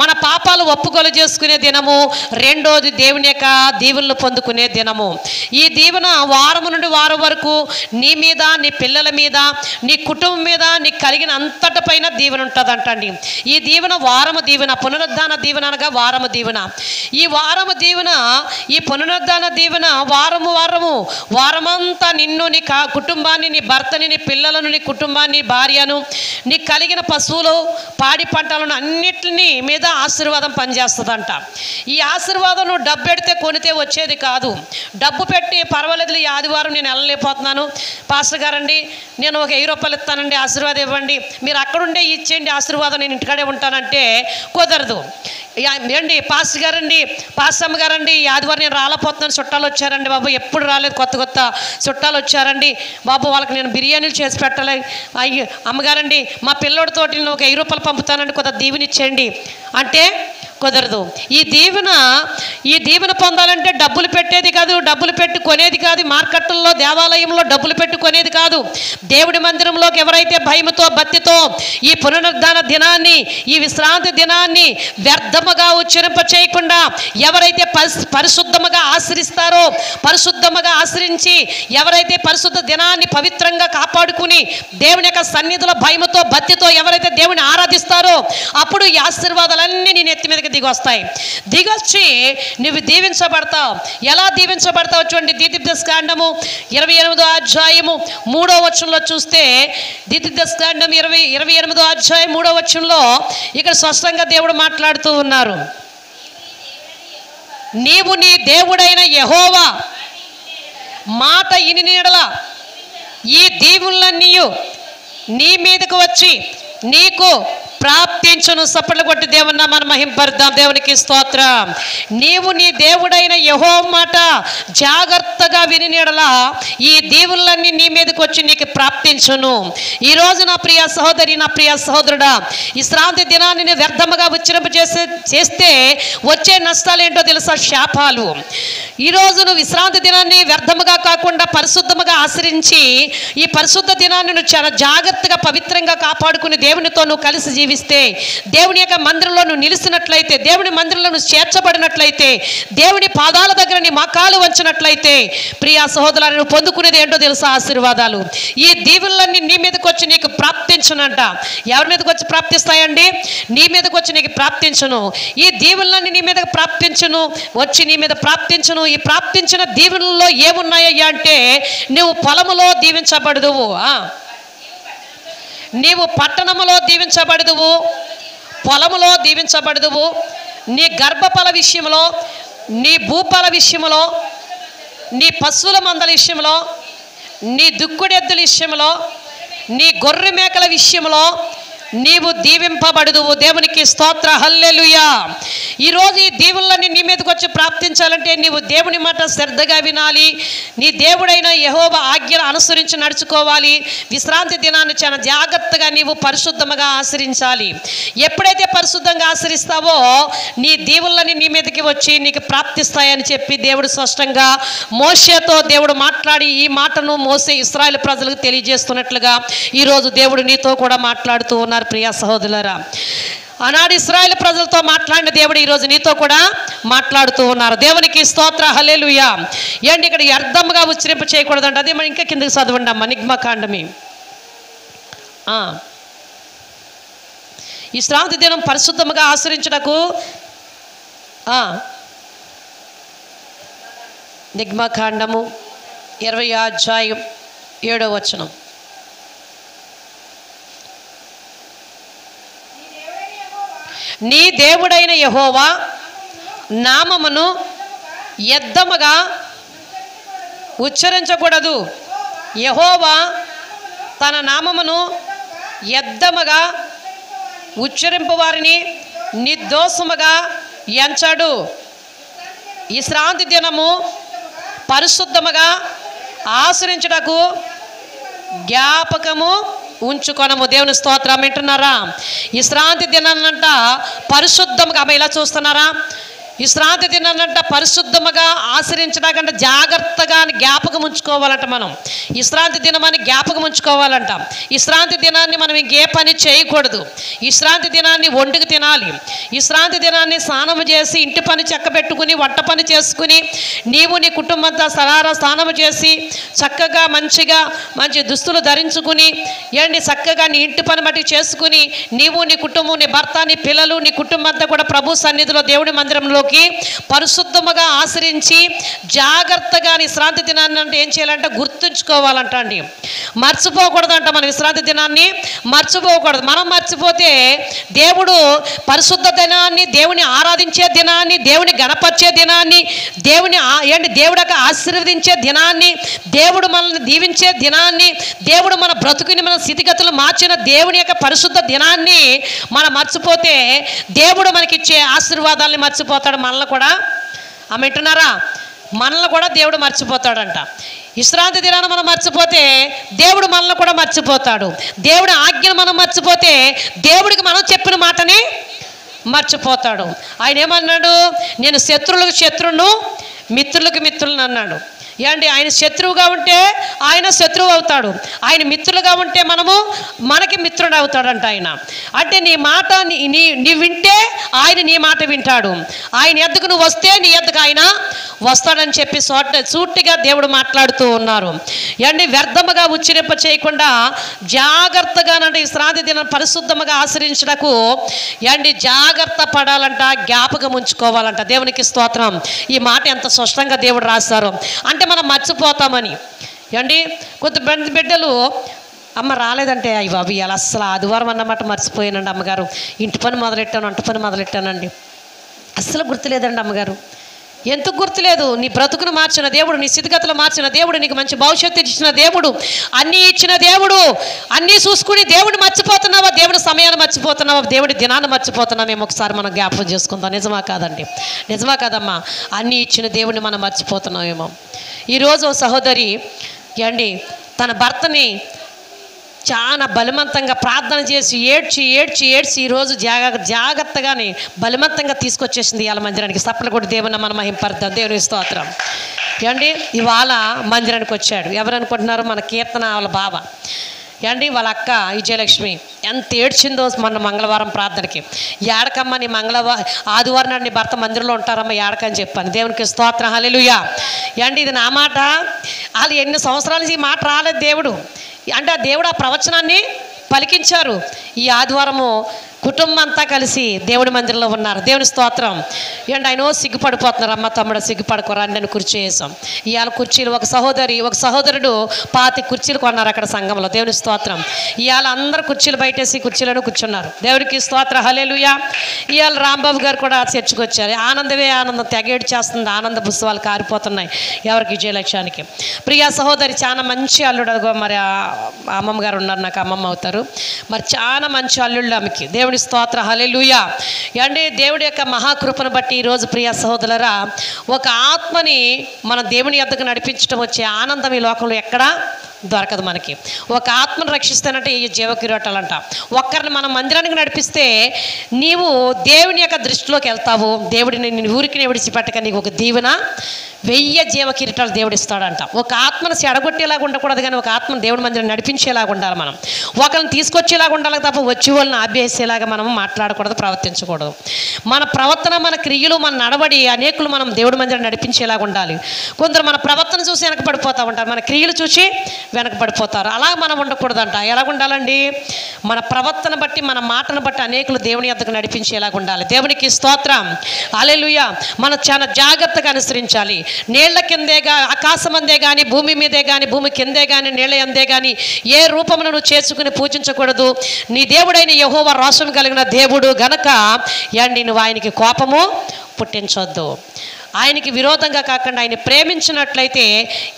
మన పాపాలు ఒప్పుకొలు చేసుకునే దినము. రెండోది దేవుని యొక్క దీవెనలు పొందుకునే దినము. ఈ దీవెన వారం నుండి వారం వరకు నీ మీద, నీ పిల్లల మీద, నీ కుటుంబం మీద, నీకు కలిగిన అంతటిపైన దీవెన ఉంటుందంటండి. ఈ దీవెన వారము దీవెన, పునరుద్ధాన దీవెన అనగా వారము దీవెన. ఈ వారము దీవెన, ఈ పునరుద్ధాన దీవెన వారమంతా నిన్ను, నీ కుటుంబాన్ని, నీ భర్తని, నీ పిల్లలను, నీ కుటుంబాన్ని, భార్యను, నీ కలిగిన పశువులు, పాడి పంటలను అన్నిటినీ మీద ఆశీర్వాదం పనిచేస్తుందంట. ఈ ఆశీర్వాదం నువ్వు డబ్బు పెడితే కొనితే వచ్చేది కాదు. డబ్బు పెట్టి పర్వాలేదు, ఈ ఆదివారం నేను వెళ్ళలేకపోతున్నాను పాస్టర్ గారండి, నేను ఒక 1000 రూపాయలు ఇస్తానండి, ఆశీర్వాదం ఇవ్వండి, మీరు అక్కడుండే ఇచ్చేయండి ఆశీర్వాదం, నేను ఇంటికాడే ఉంటానంటే కుదరదు. పాస్టర్ గారండి, పాస్టర్ అమ్మ గారండి, ఈ ఆదివారం నేను రాలేకపోతున్నాను, చుట్టాలు వచ్చారండి బాబు, ఎప్పుడు రాలేదు, కొత్త చుట్టాలు వచ్చారండి బాబు, వాళ్ళకి నేను బిర్యానీలు చేసి పెట్టాలి. అమ్మగారండి, మా పిల్లోడితోటి నేను ఒక 1000 రూపాయలు పంపుతానండి, కొద్దిగా దీవెనిచ్చేయండి అంటే కుదరదు. ఈ దీవెన పొందాలంటే డబ్బులు పెట్టేది కాదు, డబ్బులు పెట్టి కొనేది కాదు, మార్కెట్లలో దేవాలయంలో డబ్బులు పెట్టి కొనేది కాదు. దేవుడి మందిరంలోకి ఎవరైతే భయముతో భక్తితో ఈ పునరుద్ధాన దినాన్ని, ఈ విశ్రాంతి దినాన్ని వ్యర్థముగా ఉచ్చరింప చేయకుండా ఎవరైతే పరిశుద్ధముగా ఆశ్రయిస్తారో, పరిశుద్ధముగా ఆశ్రయించి ఎవరైతే పరిశుద్ధ దినాన్ని పవిత్రంగా కాపాడుకుని దేవుని యొక్క సన్నిధిలో భయముతో భక్తితో ఎవరైతే దేవుని ఆరాధిస్తారో అప్పుడు ఈ ఆశీర్వాదాలన్నీ నీ నెత్తి మీదకి దిగొస్తాయి. దిగొచ్చి నువ్వు దీవించబడతావు. ఎలా దీవించబడతావు చూడండి. ద్వితీయోపదేశకాండము 28వ అధ్యాయము 3వ వచనంలో చూస్తే, ద్వితీయోపదేశకాండం 28వ అధ్యాయం 3వ వచనంలో ఇక్కడ స్పష్టంగా దేవుడు మాట్లాడుతూ ఉన్నారు. నీవు నీ దేవుడైన యెహోవా మాట ఇని నీడల ఈ దీవులన్నీ నీ మీదకు వచ్చి నీకు ప్రాప్తించును. సప్పట్లు కొట్టి దేవుని నామాన్ని మహింపరుద్దాం. దేవునికి స్తోత్రం. నీవు నీ దేవుడైన యెహోవా మాట జాగ్రత్తగా విని నీడల ఈ దీవులన్నీ నీ మీదకి వచ్చి నీకు ప్రాప్తించును. ఈరోజు నా ప్రియ సహోదరి, నా ప్రియ సహోదరుడా, ఈ శ్రాంతి దినాన్ని వ్యర్థముగా ఉచ్చరింప చేస్తే వచ్చే నష్టాలు ఏంటో తెలుసా? శాపాలు. ఈరోజు నువ్వు విశ్రాంతి దినాన్ని వ్యర్థముగా కాకుండా పరిశుద్ధముగా ఆచరించి ఈ పరిశుద్ధ దినాన్ని నువ్వు చాలా జాగ్రత్తగా పవిత్రంగా కాపాడుకుని దేవునితో నువ్వు కలిసి జీవిస్తే, దేవుని యొక్క మందిరంలో నువ్వు నిలిచినట్లయితే, దేవుని మందిరంలో నువ్వు చేర్చబడినట్లయితే, దేవుని పాదాల దగ్గర నీ మకాలు వంచినట్లయితే, ప్రియా సహోదరులను నువ్వు పొందుకునేది ఏంటో తెలుసా? ఆశీర్వాదాలు. ఈ దీవులన్నీ నీ మీదకి వచ్చి నీకు ప్రాప్తించునంట. ఎవరి మీదకి వచ్చి ప్రాప్తిస్తాయండి? నీ మీదకి వచ్చి నీకు ప్రాప్తించును. ఈ దీవులన్నీ నీ మీదకి ప్రాప్తించును, వచ్చి నీ మీద ప్రాప్తించును. ఈ ప్రాప్తించిన దీవులలో ఏమున్నాయ్యా అంటే, నువ్వు పొలములో దీవించబడదువు, నీవు పట్టణములో దీవించబడదువు, పొలములో దీవించబడదువు, నీ గర్భఫల విషయంలో, నీ భూఫల విషయంలో, నీ పశువుల మందల విషయంలో, నీ దుక్కుడెద్దుల విషయంలో, నీ గొర్రె మేకల విషయంలో నీవు దీవింపబడదువు. దేవునికి స్తోత్ర, హల్లెలూయా. ఈరోజు ఈ దీవులన్నీ నీ మీదకి వచ్చి ప్రాప్తించాలంటే నీవు దేవుని మాట శ్రద్ధగా వినాలి. నీ దేవుడైన యెహోవా ఆజ్ఞను అనుసరించి నడుచుకోవాలి. విశ్రాంతి దినాన్ని చాలా జాగ్రత్తగా నీవు పరిశుద్ధముగా ఆచరించాలి. ఎప్పుడైతే పరిశుద్ధంగా ఆచరిస్తావో నీ దీవులన్నీ నీ మీదకి వచ్చి నీకు ప్రాప్తిస్తాయని చెప్పి దేవుడు స్పష్టంగా మోషేతో దేవుడు మాట్లాడి ఈ మాటను మోసే ఇశ్రాయేలు ప్రజలకు తెలియజేస్తున్నట్లుగా ఈరోజు దేవుడు నీతో కూడా మాట్లాడుతూ ఉన్నారు. ప్రియా సహోదరులారా, ఆనాడు ఇశ్రాయేలు ప్రజలతో మాట్లాడిన దేవుడు ఈరోజు నీతో కూడా మాట్లాడుతూ ఉన్నారు. దేవునికి స్తోత్ర, హల్లెలూయా. ఏంటి ఇక్కడ అర్థంగా ఉచ్చరింప చేయకూడదంట. అదే మనం ఇంకా కిందకి చదవండి అమ్మ. నిర్గమకాండమే ఈ శ్రాంతి దినం పరిశుద్ధముగా ఆచరించుటకు నిర్గమకాండము 20వ అధ్యాయం 7వ వచనం. నీ దేవుడైన యెహోవా నామమును యెద్దముగా ఉచ్చరించకూడదు. యెహోవా తన నామమును యెద్దముగా ఉచ్చరింపు వారిని నిర్దోషముగా ఎంచడు. ఈ శ్రాంతి దినము పరిశుద్ధముగా ఆచరించుటకు జ్ఞాపకము ఉంచుకొనము. దేవుని స్తోత్రం. వింటున్నారా? ఈ శ్రాంతి దినాన్నంట పరిశుద్ధముగా, ఇలా చూస్తున్నారా? ఈ శ్రాంతి దినాన్నంట పరిశుద్ధముగా ఆచరించడాకంటే జాగ్రత్తగా జ్ఞాపకం ఉంచుకోవాలంట. మనం ఈ శ్రాంతి దినమని జ్ఞాపకం ఉంచుకోవాలంట. ఈ శ్రాంతి దినాన్ని మనం ఇంకే పని చేయకూడదు. ఈ శ్రాంతి దినాన్ని వండుకు తినాలి. ఈ శ్రాంతి దినాన్ని స్నానం చేసి ఇంటి పని చెక్కబెట్టుకుని వంట పని చేసుకుని నీవు నీ కుటుంబంతో స్నానం చేసి చక్కగా మంచి దుస్తులు ధరించుకుని చక్కగా నీ ఇంటి పని మట్టి చేసుకుని నీవు నీ కుటుంబం, నీ భర్త, నీ పిల్లలు, నీ కుటుంబంతో కూడా ప్రభు సన్నిధిలో దేవుడి మందిరంలోకి పరిశుద్ధముగా ఆచరించి జాగ్రత్తగా విశ్రాంతి దినాన్ని అంటే ఏం చేయాలంటే గుర్తుంచుకోవాలంట అండి. మర్చిపోకూడదంట. మన విశ్రాంతి దినాన్ని మర్చిపోకూడదు. మనం మర్చిపోతే దేవుడు పరిశుద్ధ దినాన్ని, దేవుని ఆరాధించే దినాన్ని, దేవుని గణపరిచే దినాన్ని, దేవుడు ఆశీర్వదించే దినాన్ని, దేవుడు మనల్ని దీవించే దినాన్ని, దేవుడు మన బ్రతుకుని మన స్థితిగతులు మార్చిన దేవుని యొక్క పరిశుద్ధ దినాన్ని మనం మర్చిపోతే దేవుడు మనకిచ్చే ఆశీర్వాదాలని మర్చిపోతాడు. మనల్ని కూడా వింటున్నారా? మనల్ని కూడా దేవుడు మర్చిపోతాడంట. విశ్రాంతి దినాన్ని మనం మర్చిపోతే దేవుడు మనల్ని కూడా మర్చిపోతాడు. దేవుడి ఆజ్ఞను మనం మర్చిపోతే దేవుడికి మనం చెప్పిన మాటని మర్చిపోతాడు. ఆయన ఏమన్నాడు? నేను శత్రువులకు శత్రువును, మిత్రులకు మిత్రులను అన్నాడు. ఏమండి, ఆయన శత్రువుగా ఉంటే ఆయన శత్రువు అవుతాడు, ఆయన మిత్రులుగా ఉంటే మనకి మిత్రుడు అవుతాడంట ఆయన. అంటే నీ మాట నీ వింటే ఆయన నీ మాట వింటాడు, ఆయన ఎద్దుకు నువ్వు వస్తే నీ ఎద్దుకు ఆయన వస్తాడని చెప్పి సూటిగా దేవుడు మాట్లాడుతూ ఉన్నారు. ఏమండి, వ్యర్థముగా ఉచ్చరింప చేయకుండా జాగ్రత్తగానంటే విశ్రాంతి దినం పరిశుద్ధముగా ఆచరించడకు ఏమండి జాగ్రత్త పడాలంట, జ్ఞాపకం ఉంచుకోవాలంట. దేవునికి స్తోత్రం. ఈ మాట ఎంత స్పష్టంగా దేవుడు రాస్తారు అంటే మనం మర్చిపోతామని. ఏమండి, కొంత బిడ్డలు అమ్మ రాలేదంటే అయ్యి బాబు ఇలా అస్సలు ఆదివారం అన్నమాట మర్చిపోయానండి అమ్మగారు, ఇంటి పని మొదలెట్టాను, వంట పని మొదలెట్టానండి, అస్సలు గుర్తులేదండి అమ్మగారు. ఎందుకు గుర్తులేదు? నీ బ్రతుకును మార్చిన దేవుడు, నీ స్థితిగతులు మార్చిన దేవుడు, నీకు మంచి భవిష్యత్తు ఇచ్చిన దేవుడు, అన్నీ ఇచ్చిన దేవుడు, అన్నీ చూసుకుని దేవుడు మర్చిపోతున్నావా? దేవుడి సమయాన్ని మర్చిపోతున్నావా? దేవుడి దినాన్ని మర్చిపోతున్నామేమో ఒకసారి మనం జ్ఞాపకం చేసుకుందాం. నిజమా కాదండి? నిజమా కాదమ్మా? అన్నీ ఇచ్చిన దేవుడిని మనం మర్చిపోతున్నామేమో. ఈరోజు సహోదరి ఏమండి తన భర్తని చాలా బలవంతంగా ప్రార్థన చేసి ఏడ్చి ఏడ్చి ఏడ్చి ఈరోజు జాగ్రత్తగానే బలవంతంగా తీసుకొచ్చేసింది ఇవాళ మందిరానికి. సప్పలు కూడా దేవుని మనం మహింపరుద్దాం. దేవుని స్తోత్రం. ఏమండి, ఇవాళ మందిరానికి వచ్చాడు. ఎవరు అనుకుంటున్నారు? మన కీర్తన వాళ్ళ బావ. ఏమండి, వాళ్ళ అక్క విజయలక్ష్మి ఎంత ఏడ్చిందో మన మంగళవారం ప్రార్థనకి. ఏడకమ్మ నీ ఆదివారం నాడు నీ భర్త మందిరంలో ఉంటారమ్మ ఏడకని చెప్పాను. దేవునికి స్తోత్రం. హల్లెలూయా. ఏమండి, ఇది నా మాట. వాళ్ళు ఎన్ని సంవత్సరాల నుంచి ఈ మాట రాలేదు దేవుడు. అంటే ఆ దేవుడు ఆ ప్రవచనాన్ని పలికించారు. ఈ ఆదివారము కుటుంబం అంతా కలిసి దేవుడి మందిరంలో ఉన్నారు. దేవుని స్తోత్రం. ఏంటి ఆయన సిగ్గుపడిపోతున్నారు. అమ్మ తమ్ముడు సిగ్గుపడుకోరా అని నేను కుర్చీ వేసాం. ఇవాళ కుర్చీలు ఒక సహోదరుడు 5 కుర్చీలు కొన్నారు అక్కడ సంఘంలో. దేవుని స్తోత్రం. ఇవాళ అందరు కుర్చీలు బయటేసి కుర్చీలను కూర్చున్నారు. దేవుడికి స్తోత్రం. హల్లెలూయా. ఇవాళ రాంబాబు గారు కూడా చర్చకు వచ్చారు. ఆనందమే ఆనందం, తెగేడు చేస్తుంది. ఆనంద పుస్తకాలు కారిపోతున్నాయి ఎవరికి? విజయలక్ష్యానికి. ప్రియా సహోదరి చాలా మంచి అల్లుడు. మరి అమ్మమ్మ గారు ఉన్నారు, నాకు అమ్మమ్మ అవుతారు. మరి చాలా మంచి అల్లుళ్ళు ఆమెకి. దేవుడి స్తోత్ర. హల్లెలూయా. అంటే దేవుడి యొక్క మహాకృపను బట్టి ఈరోజు ప్రియ సహోదరులారా, ఒక ఆత్మని మన దేవుని యొద్దకు నడిపించడం వచ్చే ఆనందం ఈ లోకంలో ఎక్కడా దొరకదు మనకి. ఒక ఆత్మను రక్షిస్తానంటే ఈ జీవకిరీటాలంట. ఒక్కరిని మనం మందిరానికి నడిపిస్తే నీవు దేవుని యొక్క దృష్టిలోకి వెళ్తావు. దేవుడిని నేను ఊరికి విడిచిపెట్టక నీకు ఒక దీవెన 1000 జీవకిరీటాలు దేవుడు ఇస్తాడంట. ఒక ఆత్మను చెడగొట్టేలాగా ఉండకూడదు, కానీ ఒక ఆత్మను దేవుడి మందిరం నడిపించేలాగా ఉండాలి. మనం ఒకరిని తీసుకొచ్చేలాగా ఉండాలి తప్ప వచ్చి వాళ్ళని ఆపేసేలాగా మనం మాట్లాడకూడదు, ప్రవర్తించకూడదు. మన ప్రవర్తన, మన క్రియలు, మన నడవడి అనేకులు మనం దేవుడి మందిరం నడిపించేలాగా ఉండాలి. కొందరు మన ప్రవర్తన చూసి వెనకబడిపోతూ ఉంటారు, మన క్రియలు చూసి వెనకబడిపోతారు. అలా మనం ఉండకూడదంట. ఎలా ఉండాలండి? మన ప్రవర్తన బట్టి, మన మాటను బట్టి అనేకులు దేవుని యొద్దకు నడిపించేలాగా ఉండాలి. దేవునికి స్తోత్రం. హల్లెలూయా. మనం చాలా జాగ్రత్తగా అనుసరించాలి. నీళ్ల కిందే ఆకాశం అందే కానీ, భూమి మీదే కానీ, భూమి కిందే కానీ, నీళ్ళ అందే కానీ ఏ రూపమును నువ్వు చేసుకుని పూజించకూడదు. నీ దేవుడైన యెహోవా రోషం కలిగిన దేవుడు గనక ఏండి నువ్వు ఆయనకి కోపము పుట్టించొద్దు. ఆయనకి విరోధంగా కాకుండా ఆయన ప్రేమించినట్లయితే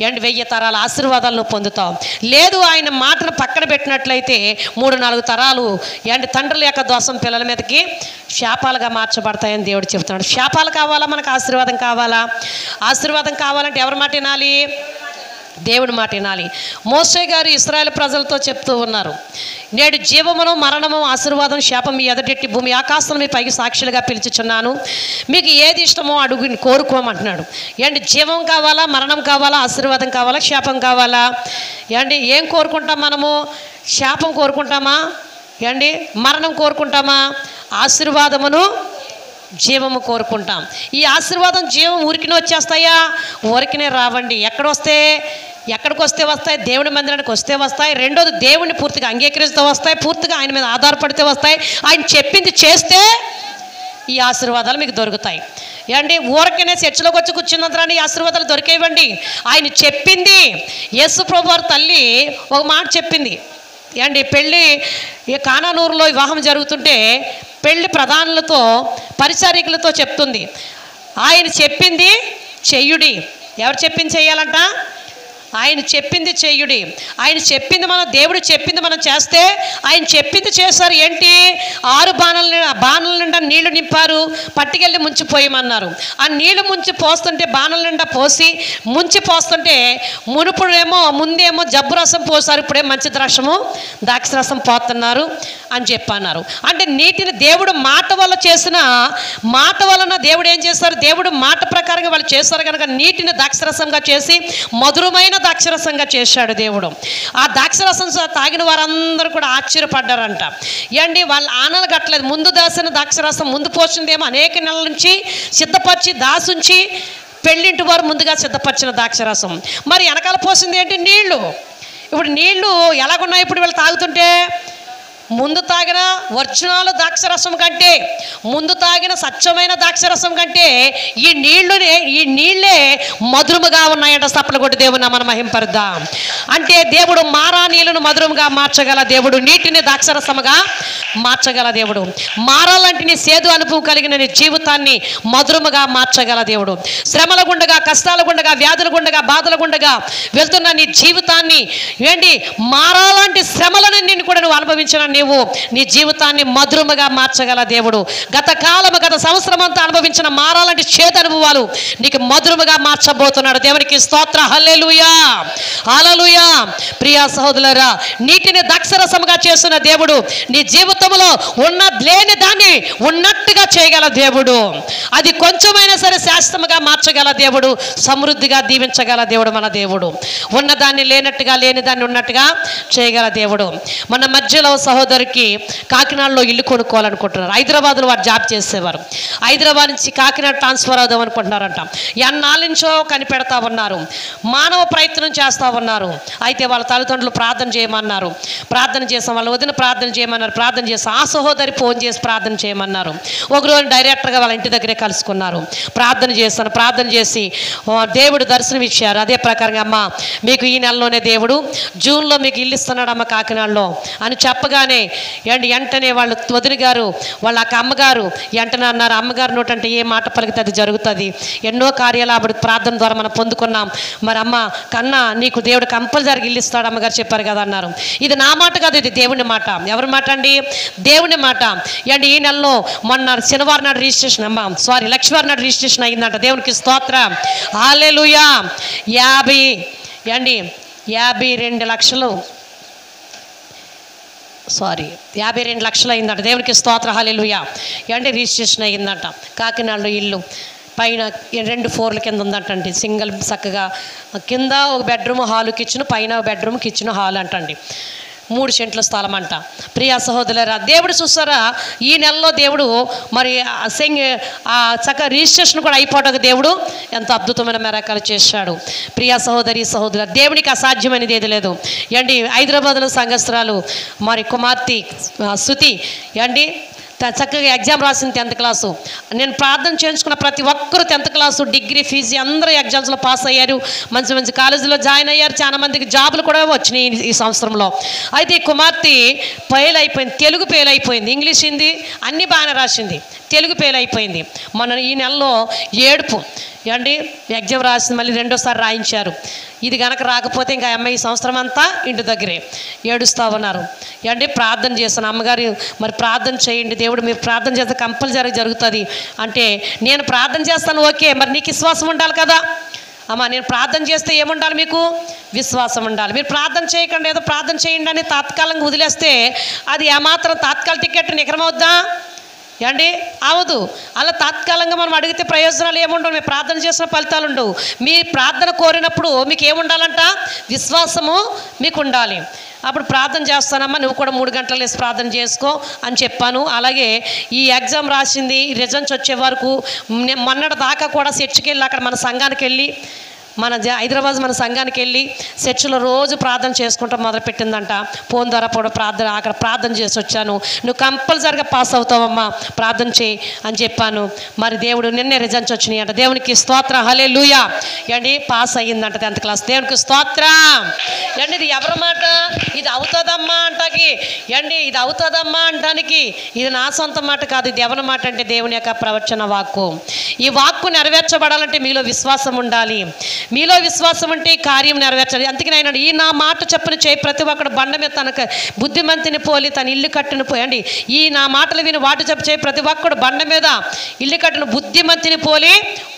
1000 తరాల ఆశీర్వాదాలను పొందుతాం. లేదు ఆయన మాటను పక్కన పెట్టినట్లయితే 3-4 తరాలు తండ్రుల యొక్క దోషం పిల్లల మీదకి శాపాలుగా మార్చబడతాయని దేవుడు చెబుతున్నాడు. శాపాలు కావాలా మనకు? ఆశీర్వాదం కావాలా? ఆశీర్వాదం కావాలంటే ఎవరి మాట వినాలి? దేవుడి మాట వినాలి. మోషే గారు ఇశ్రాయేలు ప్రజలతో చెప్తూ ఉన్నారు, నేడు జీవమును మరణము ఆశీర్వాదం శాపం మీ ఎదటెట్టి భూమి ఆకాశం మీ పైకి సాక్షులుగా పిలుచుచున్నాను, మీకు ఏది ఇష్టమో అడుగు కోరుకోమంటున్నాడు. జీవం కావాలా? మరణం కావాలా? ఆశీర్వాదం కావాలా? శాపం కావాలా? ఏం కోరుకుంటాం మనము? శాపం కోరుకుంటామా? మరణం కోరుకుంటామా? ఆశీర్వాదమును జీవము కోరుకుంటాం. ఈ ఆశీర్వాదం జీవం ఊరికినే వచ్చేస్తాయా? ఊరికినే రావండి. ఎక్కడికి వస్తే వస్తాయి? దేవుని మందిరానికి వస్తే వస్తాయి. రెండోది దేవుని పూర్తిగా అంగీకరిస్తూ వస్తాయి, పూర్తిగా ఆయన మీద ఆధారపడితే వస్తాయి. ఆయన చెప్పింది చేస్తే ఈ ఆశీర్వాదాలు మీకు దొరుకుతాయి. ఊరికనే చర్చిలోకి వచ్చి కూర్చున్నంతరాని ఈ ఆశీర్వాదాలు దొరికేవండి. ఆయన చెప్పింది. యేసు ప్రభువు వారి తల్లి ఒక మాట చెప్పింది. పెళ్ళి కానానూరులో వివాహం జరుగుతుంటే పెళ్లి ప్రధానులతో పరిచారికులతో చెప్తుంది, ఆయన చెప్పింది చెయ్యుడి. ఎవరు చెప్పింది చెయ్యాలంట? ఆయన చెప్పింది చెయ్యుడి. ఆయన చెప్పింది దేవుడు చెప్పింది మనం చేస్తే, ఆయన చెప్పింది చేశారు. ఏంటి? 6 బాణల నిండా నీళ్లు నింపారు, పట్టుకెళ్ళి ముంచిపోయమన్నారు. ఆ నీళ్లు ముంచి పోస్తుంటే, బాణల నిండా పోసి ముంచి పోస్తుంటే, ముందేమో జబ్బు రసం పోసారు, ఇప్పుడే మంచి ద్రాక్షరసం పోతున్నారు అని చెప్పన్నారు. అంటే నీటిని దేవుడు మాట వల్ల చేసిన మాట వలన దేవుడు ఏం చేస్తారు? దేవుడు మాట ప్రకారంగా వాళ్ళు చేస్తారు కనుక నీటిని ద్రాక్షరసంగా చేసి మధురమైన ద్రాక్షరసంగా చేశాడు దేవుడు. ఆ ద్రాక్షరసం తాగిన వారందరూ కూడా ఆశ్చర్యపడ్డారంట. ఏంటి? వాళ్ళు ఆనలు కట్టలేదు. ముందు దాసిన ద్రాక్షరసం ముందు పోసిందేమో అనేక నెలల నుంచి సిద్ధపరిచి దాసుంచి పెళ్ళింటి వారు ముందుగా సిద్ధపరిచిన ద్రాక్షరసం. మరి వెనకాల పోసింది ఏంటి? నీళ్లు. ఇప్పుడు నీళ్లు ఎలాగున్నాయి? ఇప్పుడు వీళ్ళు తాగుతుంటే ముందు తాగిన ఒరిజినల్ ద్రాక్షరసం కంటే, ముందు తాగిన స్వచ్ఛమైన ద్రాక్షరసం కంటే ఈ నీళ్ళే మధురముగా ఉన్నాయంట. సప్పలు కొట్టి దేవుని మనం మహింపరుద్దాం. అంటే దేవుడు మారా నీళ్ళను మధురముగా మార్చగల దేవుడు, నీటిని ద్రాక్షరసముగా మార్చగల దేవుడు. మారాలంటే నీ సేదు అనుభవం కలిగిన నీ జీవితాన్ని మధురముగా మార్చగల దేవుడు. శ్రమల గుండగా, కష్టాల గుండగా, వ్యాధుల గుండగా, బాధల గుండగా వెళ్తున్న నీ జీవితాన్ని మారాలంటే శ్రమలను నిన్ను కూడా నువ్వు అనుభవించిన నీవు నీ జీవితాన్ని మధురముగా మార్చగల దేవుడు. గత సంవత్సరం అంతా అనుభవించిన మారాలంటే చేదు అనుభవాలు నీకు మధురముగా మార్చబోతున్నాడు. దేవునికి స్తోత్ర. హల్లెలూయా, హల్లెలూయా. ప్రియా సహోదరులారా, నీటిని ద్రాక్షరసముగా చేసిన దేవుడు నీ జీవితంలో లేని దాన్ని ఉన్నట్టుగా చేయగల దేవుడు. అది కొంచెమైనా సరే శాశ్వతంగా మార్చగల దేవుడు, సమృద్ధిగా దీవించగల దేవుడు మన దేవుడు. ఉన్నదాన్ని లేనట్టుగా, లేని దాన్ని ఉన్నట్టుగా చేయగల దేవుడు. మన మధ్యలో సహోదరికి కాకినాడలో ఇల్లు కొనుక్కోవాలనుకుంటున్నారు. హైదరాబాద్లో వారు జాబ్ చేసేవారు. హైదరాబాద్ నుంచి కాకినాడ ట్రాన్స్ఫర్ అవుదాం అనుకుంటున్నారంట. ఎన్నాళ్ళ నుంచో కనిపెడతా ఉన్నారు, మానవ ప్రయత్నం చేస్తూ ఉన్నారు. అయితే వాళ్ళ తల్లిదండ్రులు ప్రార్థన చేయమన్నారు. ప్రార్థన చేసాం, వాళ్ళ వదిన ప్రార్థన చేయమన్నారు. ప్రార్థన చేసాం. ఆ సహోదరి ఫోన్ చేసి ప్రార్థన చేయమన్నారు. ఒకరోజు డైరెక్టర్గా వాళ్ళ ఇంటి దగ్గరే కలుసుకున్నారు. ప్రార్థన చేశాను. ప్రార్థన చేసి దేవుడు దర్శనం ఇచ్చారు. అదే ప్రకారంగా అమ్మ మీకు ఈ నెలలోనే దేవుడు జూన్లో మీకు ఇల్లు ఇస్తున్నాడమ్మ కాకినాడలో అని చెప్పగానే వెంటనే వాళ్ళ వదిన గారు, వాళ్ళ అమ్మగారు వెంటనే అన్నారు, అమ్మగారు నోటంటే ఏ మాట పలికితే అది జరుగుతుంది. ఎన్నో కార్యాలు అప్పుడు ప్రార్థన ద్వారా మనం పొందుకున్నాం. మరి అమ్మ కన్నా నీకు దేవుడు కంపల్సరీ ఇల్లు ఇస్తాడు అమ్మగారు చెప్పారు కదా అన్నారు. ఇది నా మాట కాదు, ఇది దేవుని మాట. ఎవరి మాట అండి? దేవుని మాట. ఈ నెలలో మొన్న శనివారం నాడు రిజిస్ట్రేషన్ లక్ష్మీవారం నాడు రిజిస్ట్రేషన్ అయిందంట. దేవునికి స్తోత్రం. హల్లెలూయా. 52 లక్షలు అయిందంట. దేవునికి స్తోత్ర. హల్లెలూయా. రిజిస్ట్రేషన్ అయ్యిందంట. కాకినాడలో ఇల్లు పైన 2 ఫ్లోర్ల కింద ఉందంటండి. సింగిల్ చక్కగా కింద ఒక బెడ్రూమ్, హాలు, కిచెన్, పైన ఒక బెడ్రూమ్, కిచెన్, హాల్ అంటండి. 3 సెంట్ల స్థలం అంట. ప్రియా సహోదరులారా, దేవుడు చూస్తారా ఈ నెలలో దేవుడు మరి చక్కగా రిజిస్ట్రేషన్ కూడా అయిపోవడానికి దేవుడు ఎంత అద్భుతమైన మెరకాలు చేశాడు. ప్రియా సహోదరుల, దేవునికి అసాధ్యమైనది ఏది లేదు. హైదరాబాద్లో సంఘస్థురాలు మరి కుమార్తె శృతి చక్కగా ఎగ్జామ్ రాసింది 10th క్లాసు. నేను ప్రార్థన చేయించుకున్న ప్రతి ఒక్కరూ 10th క్లాసు, డిగ్రీ, ఫీజీ అందరూ ఎగ్జామ్స్లో పాస్ అయ్యారు. మంచి మంచి కాలేజీలో జాయిన్ అయ్యారు. చాలా మందికి జాబులు కూడా వచ్చినాయి ఈ సంవత్సరంలో. అయితే ఈ కుమార్తె ఫెయిల్ అయిపోయింది. తెలుగు ఫెయిల్ అయిపోయింది. ఇంగ్లీష్, హిందీ అన్నీ బాగానే రాసింది. తెలుగు ఫెయిల్ అయిపోయింది. మన ఈ నెలలో ఏడుపు. ఎగ్జామ్ రాసింది, మళ్ళీ 2వ సారి రాయించారు. ఇది కనుక రాకపోతే ఇంకా అమ్మాయి ఈ సంవత్సరం అంతా ఇంటి దగ్గరే ఏడుస్తూ ఉన్నారు. ప్రార్థన చేస్తాను అమ్మగారు, మరి ప్రార్థన చేయండి, దేవుడు మీరు ప్రార్థన చేస్తే కంపల్సరీ జరుగుతుంది అంటే, నేను ప్రార్థన చేస్తాను ఓకే, మరి నీకు విశ్వాసం ఉండాలి కదా అమ్మ. నేను ప్రార్థన చేస్తే ఏముండాలి? మీకు విశ్వాసం ఉండాలి. మీరు ప్రార్థన చేయకుండా ఏదో ప్రార్థన చేయండి అని తాత్కాలికంగా వదిలేస్తే అది ఏమాత్రం తాత్కాలిక టికెట్ నికరమవుద్దా? అవదు. అలా తాత్కాలికంగా మనం అడిగితే ప్రయోజనాలు ఏముండవు. మీరు ప్రార్థన చేసిన ఫలితాలు ఉండవు. మీ ప్రార్థన కోరినప్పుడు మీకు ఏముండాలంట? విశ్వాసము మీకు ఉండాలి. అప్పుడు ప్రార్థన చేస్తానమ్మా, నువ్వు కూడా 3 గంటలు వేసి ప్రార్థన చేసుకో అని చెప్పాను. అలాగే ఈ ఎగ్జామ్ రాసింది, రిజల్ట్స్ వచ్చే వరకు మొన్నటి దాకా కూడా చర్చికి వెళ్ళి అక్కడ మన సంఘానికి వెళ్ళి హైదరాబాద్ మన సంఘానికి వెళ్ళి చర్చిలో రోజు ప్రార్థన చేసుకుంటూ మొదలుపెట్టిందంట. ఫోన్ ద్వారా కూడా అక్కడ ప్రార్థన చేసి వచ్చాను. నువ్వు కంపల్సరీగా పాస్ అవుతావమ్మా, ప్రార్థన చేయి అని చెప్పాను. మరి దేవుడు నిన్నే రిజల్ట్స్ వచ్చినాయి అంట. దేవునికి స్తోత్రం. హల్లెలూయా. పాస్ అయ్యిందంట 10th క్లాస్. దేవునికి స్తోత్రం. ఇది ఎవరి మాట? ఇది అవుతుందమ్మా అంటాకి ఇది అవుతుందమ్మా అంటానికి ఇది నా సొంత మాట కాదు. ఇది ఎవరి మాట అంటే దేవుని యొక్క ప్రవచన వాక్కు. ఈ వాక్కు నెరవేర్చబడాలంటే మీలో విశ్వాసం ఉండాలి. మీలో విశ్వాసం ఉంటే కార్యం నెరవేర్చాలి. అందుకని ఆయన ఈ నా మాట చెప్పని చేయి ప్రతి ఒక్కడు బండ మీద తనకు బుద్ధిమంతిని పోలి తన ఇల్లు కట్టును పోయండి. ఈ నా మాటలు విని వాటి చెప్పు చేయి ప్రతి ఒక్కడు బండ మీద ఇల్లు కట్టును బుద్ధిమంతిని పోలి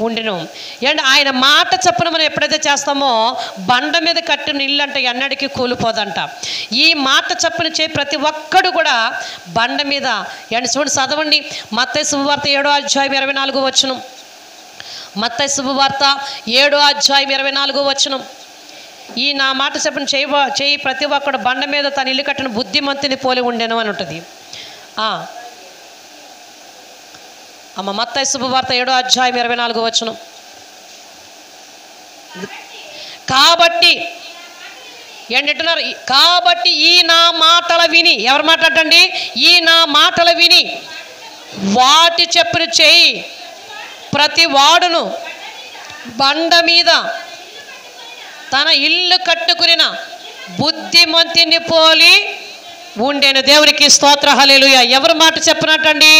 ఉండును. అండ్ ఆయన మాట చెప్పున మనం ఎప్పుడైతే చేస్తామో బండ మీద కట్టిన ఇల్లు అంటే ఎన్నడికి కూలిపోదంట. ఈ మాట చెప్పున చేయి ప్రతి ఒక్కడు కూడా బండ మీద అండ్ చూడండి, చదవండి మత్తయి శుభవార్త 7వ అధ్యాయం 24వ వచనం. మత్తయి శుభవార్త 7వ అధ్యాయం 24వ వచనం. ఈ నా మాట చెప్పిన చేయి ప్రతి ఒక్కడు బండ మీద తన ఇల్లు కట్టిన బుద్ధిమంతుని పోలి ఉండెను అని ఉంటుంది. అమ్మ మత్తయి శుభవార్త 7వ అధ్యాయం 24వ వచనం. కాబట్టి ఏంటంటున్నారు? కాబట్టి ఈ నా మాటల విని, ఎవరు మాట్లాడండి? ఈ నా మాటలు విని వాటి చెప్పున చేయి ప్రతి వాడును బండ మీద తన ఇల్లు కట్టుకునిన బుద్ధిమంతుని పోలి ఉండేను. దేవునికి స్తోత్ర హల్లెలూయా. ఎవరు మాట చెప్పినట్టండి?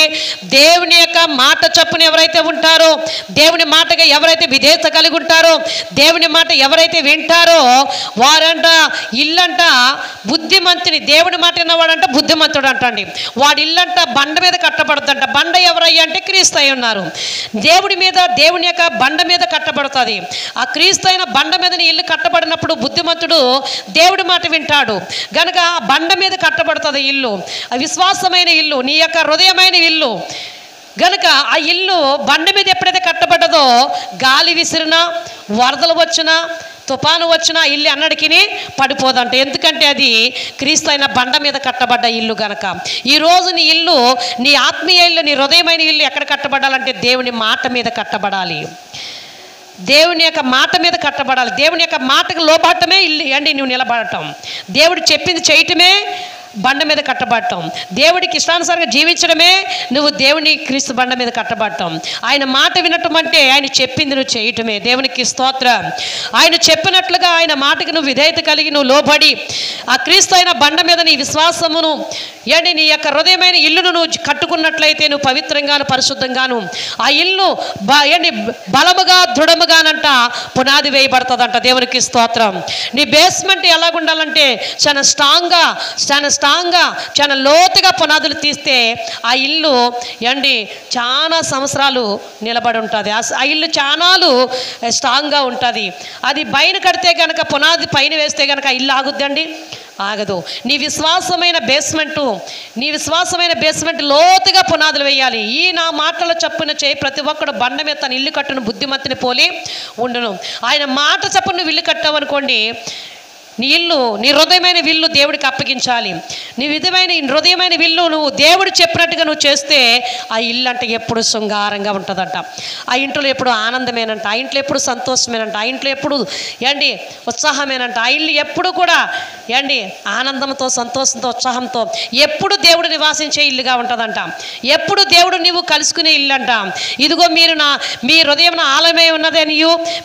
దేవుని యొక్క మాట చెప్పున ఎవరైతే ఉంటారో, దేవుని మాటగా ఎవరైతే విధేయత కలిగి ఉంటారో, దేవుని మాట ఎవరైతే వింటారో వారంట ఇల్లంట బుద్ధిమంతుని, దేవుని మాట విన్నవాడంట బుద్ధిమంతుడు అంటండి. వాడి ఇల్లంట బండ మీద కట్టబడుతుందంట. బండ ఎవరయ్యా అంటే క్రీస్తు అయి ఉన్నారు. దేవుడి మీద, దేవుని యొక్క బండ మీద కట్టబడుతుంది. ఆ క్రీస్తు అయిన బండ మీద ఇల్లు కట్టబడినప్పుడు బుద్ధిమంతుడు దేవుడి మాట వింటాడు గనక బండ మీద కట్టబడుతుంది ఇల్లు. విశ్వాసమైన ఇల్లు, నీ యొక్క హృదయమైన ఇల్లు గనుక ఆ ఇల్లు బండ మీద ఎప్పుడైతే కట్టబడ్డదో గాలి విసిరినా, వరదలు వచ్చినా, తుఫాను వచ్చినా ఇల్లు అన్నడికి పడిపోదంట. ఎందుకంటే అది క్రీస్తు అయిన బండ మీద కట్టబడ్డ ఇల్లు గనక. ఈరోజు నీ ఇల్లు, నీ ఆత్మీయ ఇల్లు, నీ హృదయమైన ఇల్లు ఎక్కడ కట్టబడాలంటే దేవుని మాట మీద కట్టబడాలి. దేవుని యొక్క మాట మీద కట్టబడాలి. దేవుని యొక్క మాటకు లోబడటమే ఇల్లు అండి నువ్వు నిలబడటం. దేవుడు చెప్పింది చేయటమే బండ మీద కట్టబడటం. దేవుడికి ఇష్టానుసారంగా జీవించడమే నువ్వు దేవుని క్రీస్తు బండ మీద కట్టబడటం. ఆయన మాట వినటం అంటే ఆయన చెప్పింది నువ్వు చేయటమే. దేవునికి స్తోత్రం. ఆయన చెప్పినట్లుగా ఆయన మాటకి నువ్వు విధేయత కలిగి నువ్వు లోబడి ఆ క్రీస్తు అయిన బండ మీద నీ విశ్వాసమును ఏంటి నీ యొక్క హృదయమైన ఇల్లును నువ్వు కట్టుకున్నట్లయితే నువ్వు పవిత్రంగాను పరిశుద్ధంగాను ఆ ఇల్లు ఏంటి బలముగా దృఢముగానంట పునాది వేయబడుతుందంట. దేవునికి స్తోత్రం. నీ బేస్మెంట్ ఎలాగుండాలంటే చాలా చాలా లోతుగా పునాదులు తీస్తే ఆ ఇల్లు ఏంటి చాలా సంవత్సరాలు నిలబడి ఉంటుంది. ఆ ఇల్లు చాలాలు స్ట్రాంగ్గా ఉంటుంది. అది పైన కడితే కనుక, పునాది పైన వేస్తే కనుక ఆ ఇల్లు ఆగుద్దండి? ఆగదు. నీ విశ్వాసమైన బేస్మెంట్ లోతుగా పునాదులు వేయాలి. ఈ నా మాటలు చప్పున చేయి ప్రతి ఒక్కడు బండ మీద తన ఇల్లు కట్టును బుద్ధిమంతుని పోలి ఉండును. ఆయన మాట చప్పున నువ్వు ఇల్లు కట్టావు అనుకోండి, నీ ఇల్లు, నీ హృదయమైన విల్లు దేవుడికి అప్పగించాలి. నీ హృదయమైన విల్లు నువ్వు దేవుడు చెప్పినట్టుగా నువ్వు చేస్తే ఆ ఇల్లు అంటే ఎప్పుడు శృంగారంగా ఉంటుందంట. ఆ ఇంట్లో ఎప్పుడు ఆనందమేనంట, ఆ ఇంట్లో ఎప్పుడు సంతోషమేనంట, ఆ ఇంట్లో ఎప్పుడు ఏంటి ఉత్సాహమేనంట. ఆ ఇల్లు ఎప్పుడు కూడా ఏంటి ఆనందంతో, సంతోషంతో, ఉత్సాహంతో ఎప్పుడు దేవుడు నివాసించే ఇల్లుగా ఉంటుందంట. ఎప్పుడు దేవుడు నీవు కలుసుకునే ఇల్లు అంట. ఇదిగో మీ హృదయం ఆలయమై ఉన్నదని,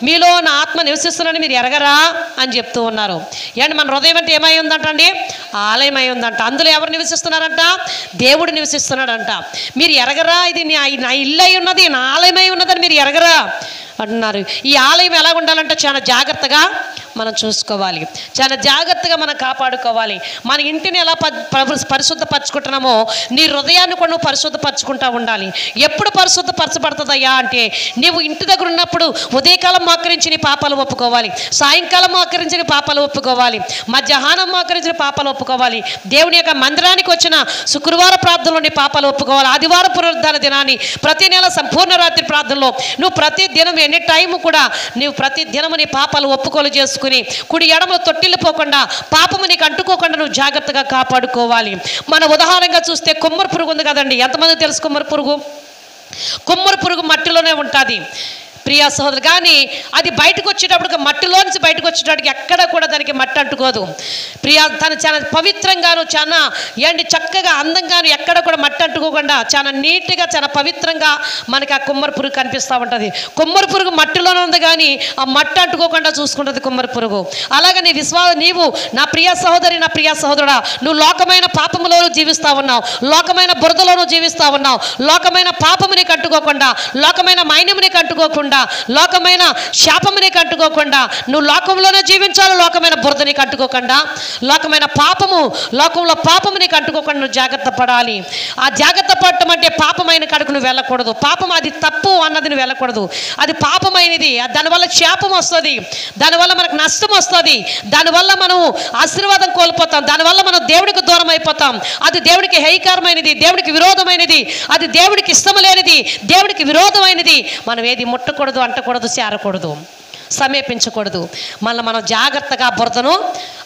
మీలో నా ఆత్మ నివసిస్తున్నానని మీరు ఎరగరా అని చెప్తూ ఉన్నారు. ఏంటి మన హృదయం అంటే ఏమై ఉందంటండి? ఆలయమై ఉందంట. అందులో ఎవరు నివసిస్తున్నారంట? దేవుడు నివసిస్తున్నాడంట. మీరు ఎరగరా? ఇది నా ఇల్లు అయి ఉన్నది, నా ఆలయమై ఉన్నదని మీరు ఎరగరా అంటున్నారు. ఈ ఆలయం ఎలా ఉండాలంటే చాలా జాగ్రత్తగా మనం చూసుకోవాలి, చాలా జాగ్రత్తగా మనం కాపాడుకోవాలి. మన ఇంటిని ఎలా పరిశుద్ధపరచుకుంటున్నామో నీ హృదయాన్ని కూడా నువ్వు పరిశుద్ధపరచుకుంటూ ఉండాలి. ఎప్పుడు పరిశుద్ధపరచబడుతుందయ్యా అంటే నీవు ఇంటి దగ్గర ఉన్నప్పుడు ఉదయకాలం మోకరించి నీ పాపాలు ఒప్పుకోవాలి, సాయంకాలం మోకరించి నీ పాపాలు ఒప్పుకోవాలి, మధ్యాహ్నం మోకరించి పాపాలు ఒప్పుకోవాలి, దేవుని యొక్క మందిరానికి వచ్చిన శుక్రవార ప్రార్థనలో నీ పాపాలు ఒప్పుకోవాలి, ఆదివారం పునరుద్ధాన దినాన్ని, ప్రతి నెల సంపూర్ణ రాత్రి ప్రార్థనలో నువ్వు ప్రతి దినం ఎన్ని టైము కూడా నువ్వు ప్రతి దినము నీ పాపాలు ఒప్పుకోలు చేసుకుని కుడి ఎడమలు తొట్టిల్లిపోకుండా, పాపము నీకు అంటుకోకుండా నువ్వు జాగ్రత్తగా కాపాడుకోవాలి. మన ఉదాహరణగా చూస్తే కుమ్మరి పురుగు ఉంది కదండి. ఎంతమంది తెలుసు కుమ్మరి పురుగు మట్టిలోనే ఉంటుంది ప్రియా సహోదరు. కానీ అది బయటకు వచ్చేటప్పుడు మట్టిలో నుంచి బయటకు వచ్చేటప్పటికి ఎక్కడ కూడా దానికి మట్టి అంటుకోదు. ప్రియా తను చాలా పవిత్రంగాను చాలా చక్కగా అందంగాను ఎక్కడ కూడా మట్టి అంటుకోకుండా చాలా నీట్గా చాలా పవిత్రంగా మనకి ఆ కుమ్మరి పురుగు కనిపిస్తూ ఉంటుంది. కుమ్మరి పురుగు మట్టిలోనే ఉంది కానీ ఆ మట్టి అంటుకోకుండా చూసుకుంటుంది కుమ్మరి పురుగు. అలాగే నీవు నా ప్రియ సహోదరి, నా ప్రియ సహోదరుడా, నువ్వు లోకమైన పాపములోనూ జీవిస్తూ ఉన్నావు, లోకమైన బురదలోనూ జీవిస్తూ ఉన్నావు. లోకమైన పాపముని కంటుకోకుండా, లోకమైన మైనముని కంటుకోకుండా, లోకమైన శాపముని కంటుకోకుండా నువ్వు లోకంలోనే జీవించాలి. లోకమైన బురదని కంటుకోకుండా, లోకమైన లోకంలో పాపముని కంటుకోకుండా నువ్వు జాగ్రత్త పడాలి. ఆ జాగ్రత్త పడటం అంటే పాపమైన కడుకు నువ్వు వెళ్ళకూడదు. పాపం అది తప్పు అన్నది నువ్వు వెళ్ళకూడదు. అది పాపమైనది. దానివల్ల శాపం వస్తుంది, దానివల్ల మనకు నష్టం వస్తుంది, దానివల్ల మనం ఆశీర్వాదం కోల్పోతాం, దానివల్ల మనం దేవుడికి దూరం అయిపోతాం. అది దేవుడికి హేయకరమైనది, దేవుడికి విరోధమైనది, అది దేవుడికి ఇష్టం లేనిది, దేవుడికి విరోధమైనది. మనం ఏది ముట్టకూడదు, అంటకూడదు, చేరకూడదు, సమీపించకూడదు. మళ్ళీ మనం జాగ్రత్తగా బురదను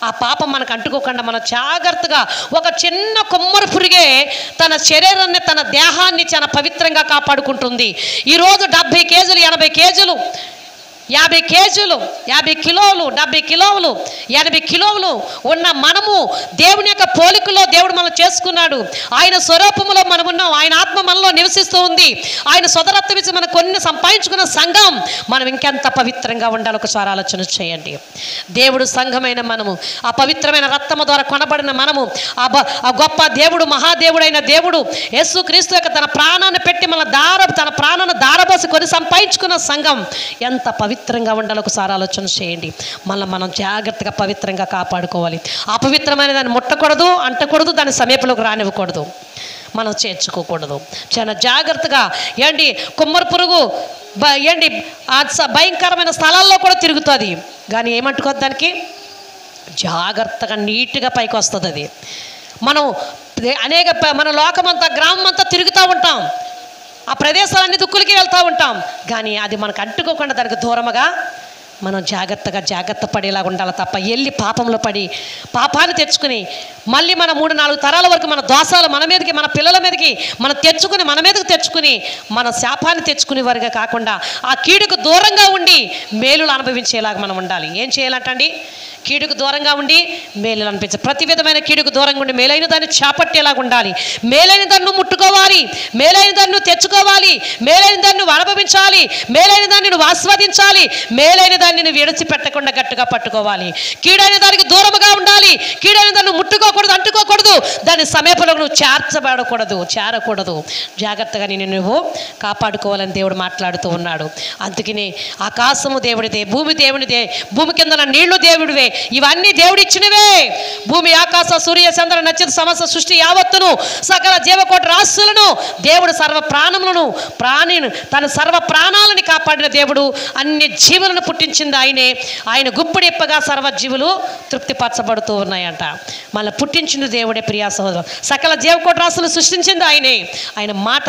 ఆ పాపం మనకు అంటుకోకుండా మనం జాగ్రత్తగా ఒక చిన్న కొమ్మరి పురుగే తన శరీరాన్ని తన దేహాన్ని చాలా పవిత్రంగా కాపాడుకుంటుంది. ఈరోజు 70 కేజీలు 80 కేజీలు 50 కేజీలు 50 కిలోలు 70 కిలోలు 80 కిలోలు ఉన్న మనము దేవుని యొక్క పోలికలో దేవుడు మనం చేసుకున్నాడు. ఆయన స్వరూపములో మనం ఉన్నాం. ఆయన ఆత్మ మనలో నివసిస్తూ ఉంది. ఆయన సొదరత్వం ఇచ్చి మనం కొన్ని సంపాదించుకున్న సంఘం మనం ఇంకెంత పవిత్రంగా ఉండాలి ఒకసారి ఆలోచన చేయండి. దేవుడు సంఘమైన మనము, ఆ పవిత్రమైన రక్తము ద్వారా కొనబడిన మనము, ఆ గొప్ప దేవుడు, మహాదేవుడైన దేవుడు యేసుక్రీస్తు యొక్క తన ప్రాణాన్ని పెట్టి తన ప్రాణాన్ని దారబోసి కొని సంపాదించుకున్న సంఘం ఎంత పవిత్రంగా ఉండాలి ఒకసారి ఆలోచన చేయండి. మళ్ళీ మనం జాగ్రత్తగా పవిత్రంగా కాపాడుకోవాలి. అపవిత్రమైన దాన్ని ముట్టకూడదు, అంటకూడదు, దాని సమీపంలోకి రానివ్వకూడదు, మనం చేర్చుకోకూడదు. చాలా జాగ్రత్తగా కుమ్మరి పురుగు భయంకరమైన స్థలాల్లో కూడా తిరుగుతుంది కానీ ఏమంటుకోదు, దానికి జాగ్రత్తగా నీట్గా పైకి వస్తుంది. అది మన లోకమంతా గ్రామం అంతా తిరుగుతూ ఉంటాం, ఆ ప్రదేశాలన్నీ దుక్కులకి వెళ్తూ ఉంటాం కానీ అది మనకు అంటుకోకుండా దానికి దూరముగా మనం జాగ్రత్త పడేలాగా ఉండాలి తప్ప వెళ్ళి పాపంలో పడి పాపాన్ని తెచ్చుకుని మళ్ళీ మన 3-4 తరాల వరకు మన దోషాలు మన మీదకి, మన పిల్లల మీదకి మనం తెచ్చుకుని, మన మీదకి తెచ్చుకుని మన శాపాన్ని తెచ్చుకునే వారిగా కాకుండా ఆ కీడుకు దూరంగా ఉండి మేలులు అనుభవించేలాగా మనం ఉండాలి. ఏం చేయాలంటండి? కీడుకు దూరంగా ఉండి మేలులు అనిపించాలి. ప్రతి విధమైన కీడుకు దూరంగా ఉండి మేలైన దాన్ని చేపట్టేలాగా ఉండాలి. మేలైన దాన్ని ముట్టుకోవాలి, మేలైన దాన్ని తెచ్చుకోవాలి, మేలైన దాన్ని నువ్వు అనుభవించాలి, మేలైన దాన్ని నువ్వు ఆస్వాదించాలి, మేలైన దాన్ని నువ్వు విడిచిపెట్టకుండా గట్టిగా పట్టుకోవాలి. కీడైన దానికి దూరముగా ఉండాలి, కీడైన దాన్ని ముట్టుకోకూడదు, అంటుకోకూడదు, దాని సమీపంలో నువ్వు చేరకూడదు. జాగ్రత్తగా నువ్వు కాపాడుకోవాలని దేవుడు మాట్లాడుతూ ఉన్నాడు. అందుకని ఆకాశము దేవుడిదే, భూమి దేవునిదే, భూమి కింద నీళ్లు దేవుడివే, ఇవన్నీ దేవుడిచ్చినవే. భూమి, ఆకాశ, సూర్య, చంద్ర, నక్షత్ర సమస్త సృష్టి యావత్తును, సకల జీవకోటి రాశులను దేవుడు సర్వ ప్రాణములను తన సర్వ ప్రాణాలని కాపాడిన దేవుడు. అన్ని జీవులను పుట్టించింది ఆయనే. ఆయన గుప్పుడు ఇప్పగా సర్వ జీవులు తృప్తిపరచబడుతూ ఉన్నాయంట. మళ్ళీ పుట్టించింది దేవుడే. ప్రియా సహోదరు, సకల జీవకోటి రాశులు సృష్టించింది ఆయనే. ఆయన మాట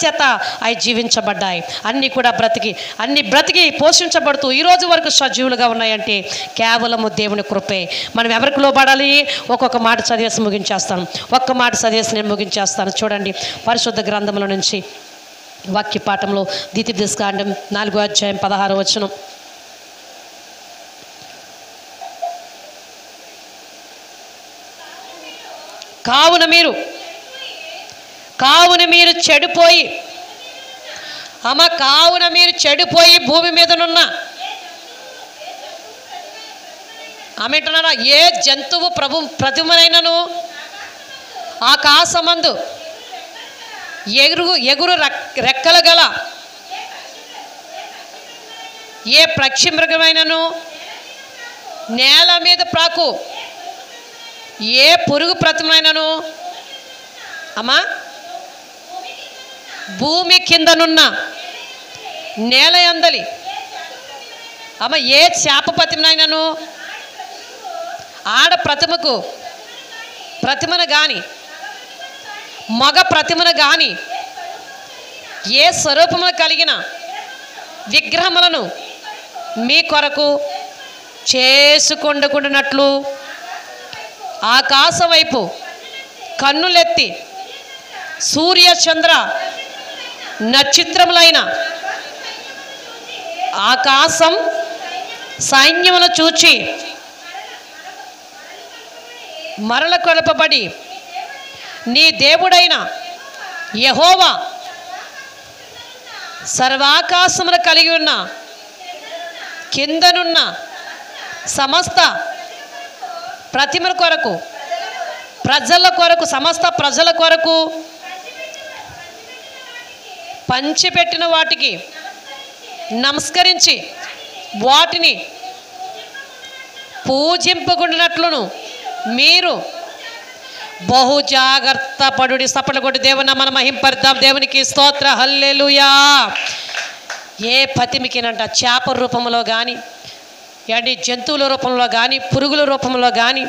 చేత అవి జీవించబడ్డాయి. అన్నీ కూడా బ్రతికి పోషించబడుతూ ఈ రోజు వరకు సజీవులుగా ఉన్నాయంటే కేవలము దేవుని కృపే. మనం ఎవరికి లోబడాలి? ఒక్కొక్క మాట చదివేసి నేను ముగించేస్తాను. చూడండి, పరిశుద్ధ గ్రంథంలో నుంచి వాక్య పాఠంలో ద్వితీయోపదేశకాండం 4వ అధ్యాయం 16వ వచనం. కావున మీరు చెడిపోయి భూమి మీదనున్న ఆమెటన్నారా ఏ జంతువు ప్రతిమనైనను ఆకాశమందు ఎగురు రెక్కలు గల ఏ పక్షి మృగమైనను నేల మీద ప్రాకు ఏ పురుగు ప్రతిమైనను భూమి కిందనున్న నేల యందలి ఏ చేప ప్రతిమైనను ఆడ ప్రతిమను గాని మగ ప్రతిమను గాని ఏ స్వరూపము కలిగిన విగ్రహములను మీ కొరకు చేసుకొండుకున్నట్లు ఆకాశం వైపు కన్నులెత్తి సూర్య చంద్ర నక్షత్రములైన ఆకాశం సైన్యమును చూచి మరల కొలపబడి నీ దేవుడైన యెహోవా సర్వాకాశమును కలిగి ఉన్న కిందనున్న సమస్త ప్రతిమల కొరకు ప్రజల కొరకు సమస్త ప్రజల కొరకు పంచిపెట్టిన వాటికి నమస్కరించి వాటిని పూజింపకుండానట్లును మీరు బహు జాగ్రత్త పడుడి. సపల కొట్టి దేవుని మనం మహింపరుద్దాం. దేవునికి స్తోత్ర, హల్లెలూయా. ఏ పతిమికినంట చేప రూపంలో కానీ ఏంటి, జంతువుల రూపంలో కానీ, పురుగుల రూపంలో కానీ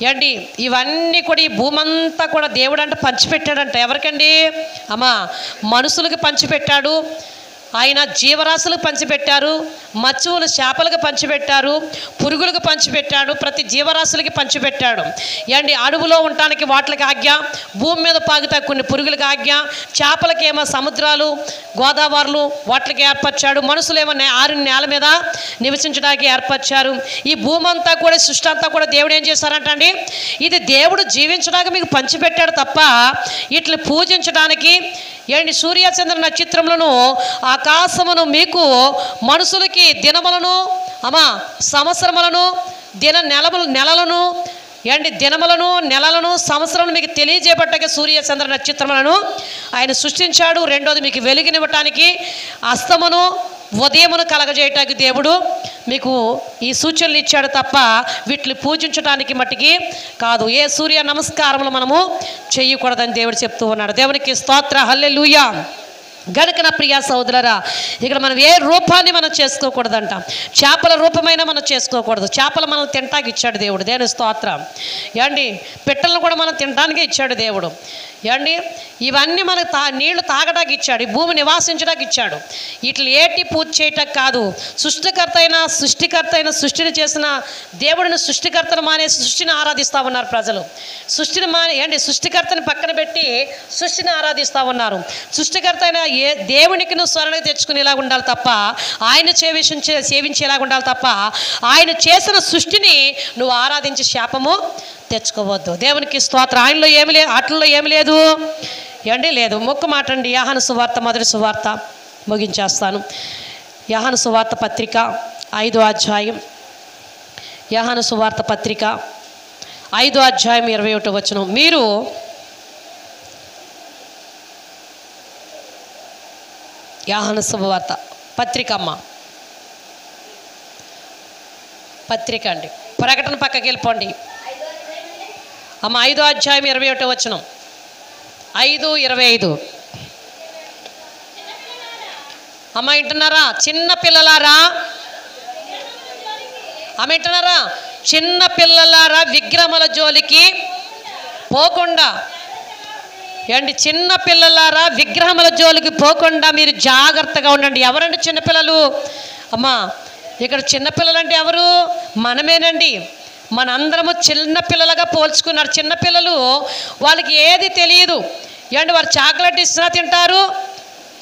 ఏంటి, ఇవన్నీ కూడా ఈ భూమంతా కూడా దేవుడు అంటే పంచిపెట్టాడంట. ఎవరికండి? అమ్మా, మనుషులకు పంచిపెట్టాడు ఆయన, జీవరాశులకు పంచిపెట్టారు, మత్స్యులు చేపలకు పంచిపెట్టారు, పురుగులకు పంచిపెట్టాడు, ప్రతి జీవరాశులకి పంచిపెట్టాడు. ఏంటి, అడవులో ఉండటానికి వాటికి ఆజ్ఞ, భూమి మీద పాగుతాయి కొన్ని పురుగులకు ఆజ్ఞ, చేపలకేమో సముద్రాలు గోదావరులు వాటికి ఏర్పరిచాడు, మనుషులేమో ఆరు నేల మీద నివసించడానికి ఏర్పరిచారు. ఈ భూమి అంతా కూడా, సృష్టి అంతా కూడా దేవుడు ఏం చేశారంటండి, ఇది దేవుడు జీవించడానికి మీకు పంచిపెట్టాడు తప్ప వీటిని పూజించడానికి ఏంటి, సూర్యచంద్ర నక్షత్రములను ఆకాశమును మీకు మనుషులకి దినములను అమ్మా సంవత్సరములను నెలలను ఏంటి, దినములను నెలలను సంవత్సరములు మీకు తెలియజేయబట్టగా సూర్యచంద్ర నక్షత్రములను ఆయన సృష్టించాడు. రెండోది మీకు వెలుగునివ్వటానికి అస్తమును ఉదయమును కలగజేయటానికి దేవుడు మీకు ఈ సూచనలు ఇచ్చాడు తప్ప వీటిని పూజించడానికి మట్టికి కాదు. ఏ సూర్య నమస్కారములు మనము చేయకూడదని దేవుడు చెప్తూ ఉన్నాడు. దేవునికి స్తోత్ర, హల్లెలూయా. గనుక నా ప్రియ సోదరులారా, ఇక్కడ మనం ఏ రూపాన్ని మనం చేసుకోకూడదంట. చేపల రూపమైన మనం చేసుకోకూడదు. చేపలు మనం తినటానికి ఇచ్చాడు దేవుడు. దేవుని స్తోత్రం. ఏమండి, పిట్టలను కూడా మనం తినడానికే ఇచ్చాడు దేవుడు. ఏమండి, ఇవన్నీ మనకు నీళ్లు తాగడానికి ఇచ్చాడు, ఈ భూమి నివాసించడానికి ఇచ్చాడు. వీటిని ఏటి పూజ చేయటానికి కాదు. సృష్టికర్త అయిన సృష్టిని చేసిన దేవుడిని, సృష్టికర్తను మానేసి సృష్టిని ఆరాధిస్తూ ఉన్నారు ప్రజలు. సృష్టిని ఏంటి, సృష్టికర్తని పక్కన పెట్టి సృష్టిని ఆరాధిస్తూ ఉన్నారు. సృష్టికర్త అయిన దేవునికి నువ్వు స్మరణకు తెచ్చుకునేలాగా ఉండాలి తప్ప, ఆయన సేవించేలాగా ఉండాలి తప్ప, ఆయన చేసిన సృష్టిని నువ్వు ఆరాధించి శాపము తెచ్చుకోవద్దు. దేవునికి స్తోత్రం. ఆయనలో ఏమి లేదు, అట్లలో ఏమి లేదు ఏమండి, లేదు. మొక్క మాటండి. యోహాను సువార్త మొదటి సువార్త ముగించేస్తాను. యోహాను సువార్త పత్రిక 5వ అధ్యాయం, యోహాను సువార్త పత్రిక 5వ అధ్యాయం 21వ వచనం. మీరు యోహాను సువార్త పత్రిక పత్రిక అండి, ప్రకటన పక్కకి వెళ్ళిపోండి అమ్మ. 5వ అధ్యాయం 21వ వచనం, 5:25. అమ్మ వింటున్నారా? చిన్న పిల్లలారా, అమ్మ వింటున్నారా? చిన్న పిల్లలారా విగ్రహముల జోలికి పోకుండా, ఏంటి, చిన్న పిల్లలారా విగ్రహముల జోలికి పోకుండా మీరు జాగ్రత్తగా ఉండండి. ఎవరండి చిన్నపిల్లలు? అమ్మా, ఇక్కడ చిన్నపిల్లలు అంటే ఎవరు? మనమేనండి. మనందరము చిన్నపిల్లలుగా పోల్చుకున్నారు. చిన్నపిల్లలు వాళ్ళకి ఏది తెలియదు. ఏంటి, వారు చాక్లెట్ ఇచ్చినా తింటారు,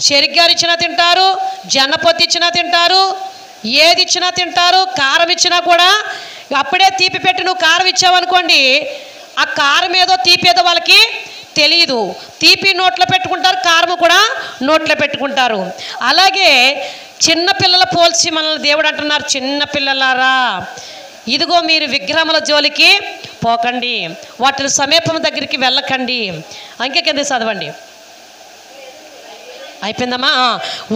చెరిగ్గారు ఇచ్చినా తింటారు, జొన్నపొత్తు ఇచ్చినా తింటారు, ఏది ఇచ్చినా తింటారు. కారం ఇచ్చినా కూడా అప్పుడే తీపి పెట్టి నువ్వు కారం ఇచ్చావనుకోండి, ఆ కారం ఏదో తీపి ఏదో వాళ్ళకి తెలియదు. తీపి నోట్లో పెట్టుకుంటారు, కారం కూడా నోట్లో పెట్టుకుంటారు. అలాగే చిన్నపిల్లల పోల్చి మనల్ని దేవుడు అంటున్నారు, చిన్నపిల్లలారా ఇదిగో మీరు విగ్రహముల జోలికి పోకండి, వాటి సమీపం దగ్గరికి వెళ్ళకండి. అంకె కింద చదవండి. అయిపోయిందమ్మా.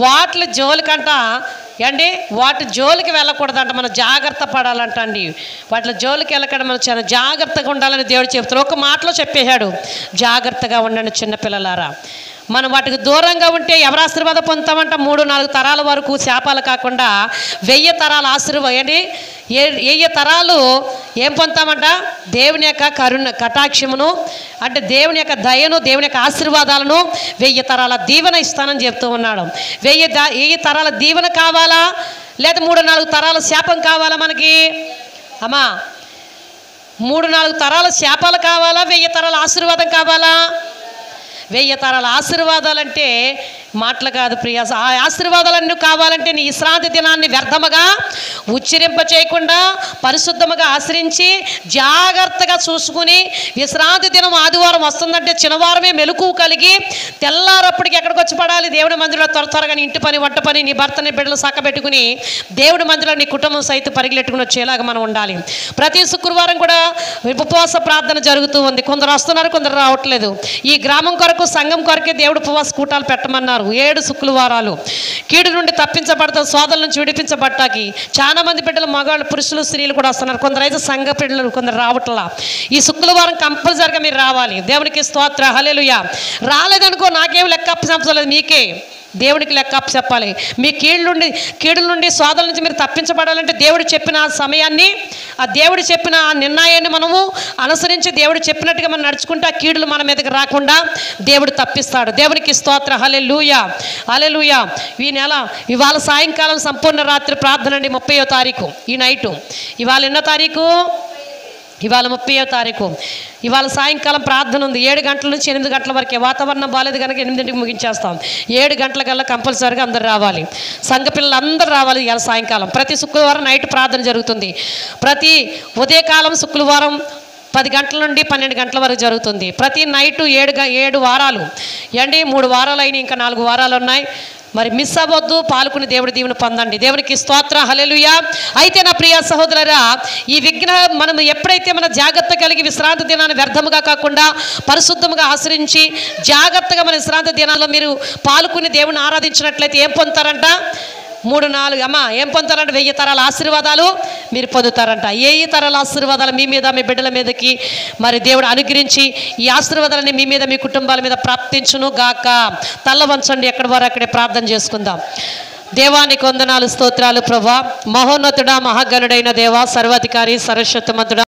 వాటి జోలికంట అండి, వాటి జోలికి వెళ్ళకూడదంట. మనం జాగ్రత్త పడాలంట అండి. వాటి జోలికి వెళ్ళకుండా మనం చాలా జాగ్రత్తగా ఉండాలని దేవుడు చెప్తారు. ఒక మాటలో చెప్పేశాడు, జాగ్రత్తగా ఉండండి చిన్నపిల్లలారా. మనం వాటికి దూరంగా ఉంటే ఎవరు ఆశీర్వాదం పొందుతామంట? 3-4 తరాల వరకు శాపాలు కాకుండా 1000 తరాల ఆశీర్వాదం. 1000 తరాలు ఏం పొందుతామంట? దేవుని యొక్క కటాక్షమును, అంటే దేవుని యొక్క దయను, దేవుని యొక్క ఆశీర్వాదాలను, 1000 తరాల దీవెన ఇస్తానని చెప్తూ ఉన్నాడు. 1000 తరాల దీవెన కావాలా, లేదా 3-4 తరాల శాపం కావాలా మనకి? అమ్మా, 3-4 తరాల శాపాలు కావాలా, 1000 తరాల ఆశీర్వాదం కావాలా? 1000 తరాల ఆశీర్వాదాలంటే మాటలు కాదు ప్రియ. ఆ ఆశీర్వాదాలన్నీ కావాలంటే నీ విశ్రాంతి దినాన్ని వ్యర్థముగా ఉచ్చరింప చేయకుండా పరిశుద్ధముగా ఆశ్రయించి జాగ్రత్తగా చూసుకుని, విశ్రాంతి దినం ఆదివారం వస్తుందంటే చిన్నవారమే మెలకువ కలిగి తెల్లారప్పటికి ఎక్కడికి వచ్చి పడాలి? దేవుడి మందిరంలో త్వరగా ఇంటి పని, వంట పని, నీ భర్తని బిడ్డలు చక్కబెట్టుకుని దేవుడి మందిరంలో నీ కుటుంబం సైతం పరిగెట్టుకుని వచ్చేలాగా మనం ఉండాలి. ప్రతి శుక్రవారం కూడా ఉపవాస ప్రార్థన జరుగుతూ ఉంది. కొందరు వస్తున్నారు, కొందరు రావట్లేదు. ఈ గ్రామం కొరకు, సంఘం కొరకే దేవుడు ఉపవాస కూటాలు పెట్టమన్నారు. 7 శుక్రవారాలు కీడు నుండి తప్పించబడతారు, సోదరుల నుంచి విడిపించబట్టాకి. చాలా మంది బిడ్డలు, మగవాళ్ళు, పురుషులు, స్త్రీలు కూడా వస్తున్నారు. కొందరు అయితే సంఘ బిడ్డలు, కొందరు రావట్లా. ఈ శుక్రవారం కంపల్సరిగా మీరు రావాలి. దేవునికి స్తోత్ర, హల్లెలూయా. రాలేదనుకో నాకేం లెక్క అప్పచెప్పలేదు, మీకే దేవుడికి లెక్క అప్పచెప్పాలి. మీ కీడుల నుండి సోదరుల నుంచి మీరు తప్పించబడాలంటే దేవుడు చెప్పిన ఆ సమయాన్ని, ఆ దేవుడు చెప్పిన ఆ నిర్ణయాన్ని మనము అనుసరించి దేవుడు చెప్పినట్టుగా మనం నడుచుకుంటే ఆ కీడులు మన మీదకి రాకుండా దేవుడు తప్పిస్తాడు. దేవునికి స్తోత్ర, హల్లెలూయా, హల్లెలూయా. ఈ నెల ఇవాళ సాయంకాలం సంపూర్ణ రాత్రి ప్రార్థన అండి, 30వ తారీఖు. ఈ నైటు ఇవాళ ఎన్నో తారీఖు? ఇవాళ 30వ తారీఖు. ఇవాళ సాయంకాలం ప్రార్థన ఉంది. 7 గంటల నుంచి 8 గంటల వరకే. వాతావరణం బాగాలేదు కనుక 8ంటికి ముగించేస్తాం. 7 గంటలకల్లా కంపల్సరీగా అందరు రావాలి. సంఘ పిల్లలు అందరూ రావాలి. ఇవాళ సాయంకాలం ప్రతి శుక్రవారం నైట్ ప్రార్థన జరుగుతుంది. ప్రతి ఉదయకాలం శుక్రవారం 10 గంటల నుండి 12 గంటల వరకు జరుగుతుంది. ప్రతి నైటు 7 వారాలు అండి. 3 వారాలు అయినాయి, ఇంకా 4 వారాలు ఉన్నాయి. మరి మిస్ అవ్వద్దు, పాల్గొని దేవుడి దీవెన పొందండి. దేవునికి స్తోత్ర, హల్లెలూయా. అయితే నా ప్రియ సహోదరులారా, ఈ విగ్రహం మనం ఎప్పుడైతే మన జాగ్రత్త కలిగి విశ్రాంతి దినాన్ని వ్యర్థముగా కాకుండా పరిశుద్ధముగా ఆశ్రయించి జాగ్రత్తగా మన విశ్రాంతి దినాల్లో మీరు పాల్గొని దేవుని ఆరాధించినట్లయితే ఏం పొందుతారంట? 3-4 అమ్మ ఏం పొందుతారంటే 1000 తరాల ఆశీర్వాదాలు మీరు పొందుతారంట. 1000 తరాల ఆశీర్వాదాలు మీ మీద, మీ బిడ్డల మీదకి మరి దేవుడు అనుగ్రహించి ఈ ఆశీర్వాదాలని మీ మీద, మీ కుటుంబాల మీద ప్రాప్తించును గాక. తల్ల వంచండి, ఎక్కడి వారు అక్కడే ప్రార్థన చేసుకుందాం. దేవానికి వందనాలు, స్తోత్రాలు ప్రభా. మహోన్నతుడా, మహాగణుడైన దేవా, సర్వాధికారి, సర్వశక్తిమంతుడా,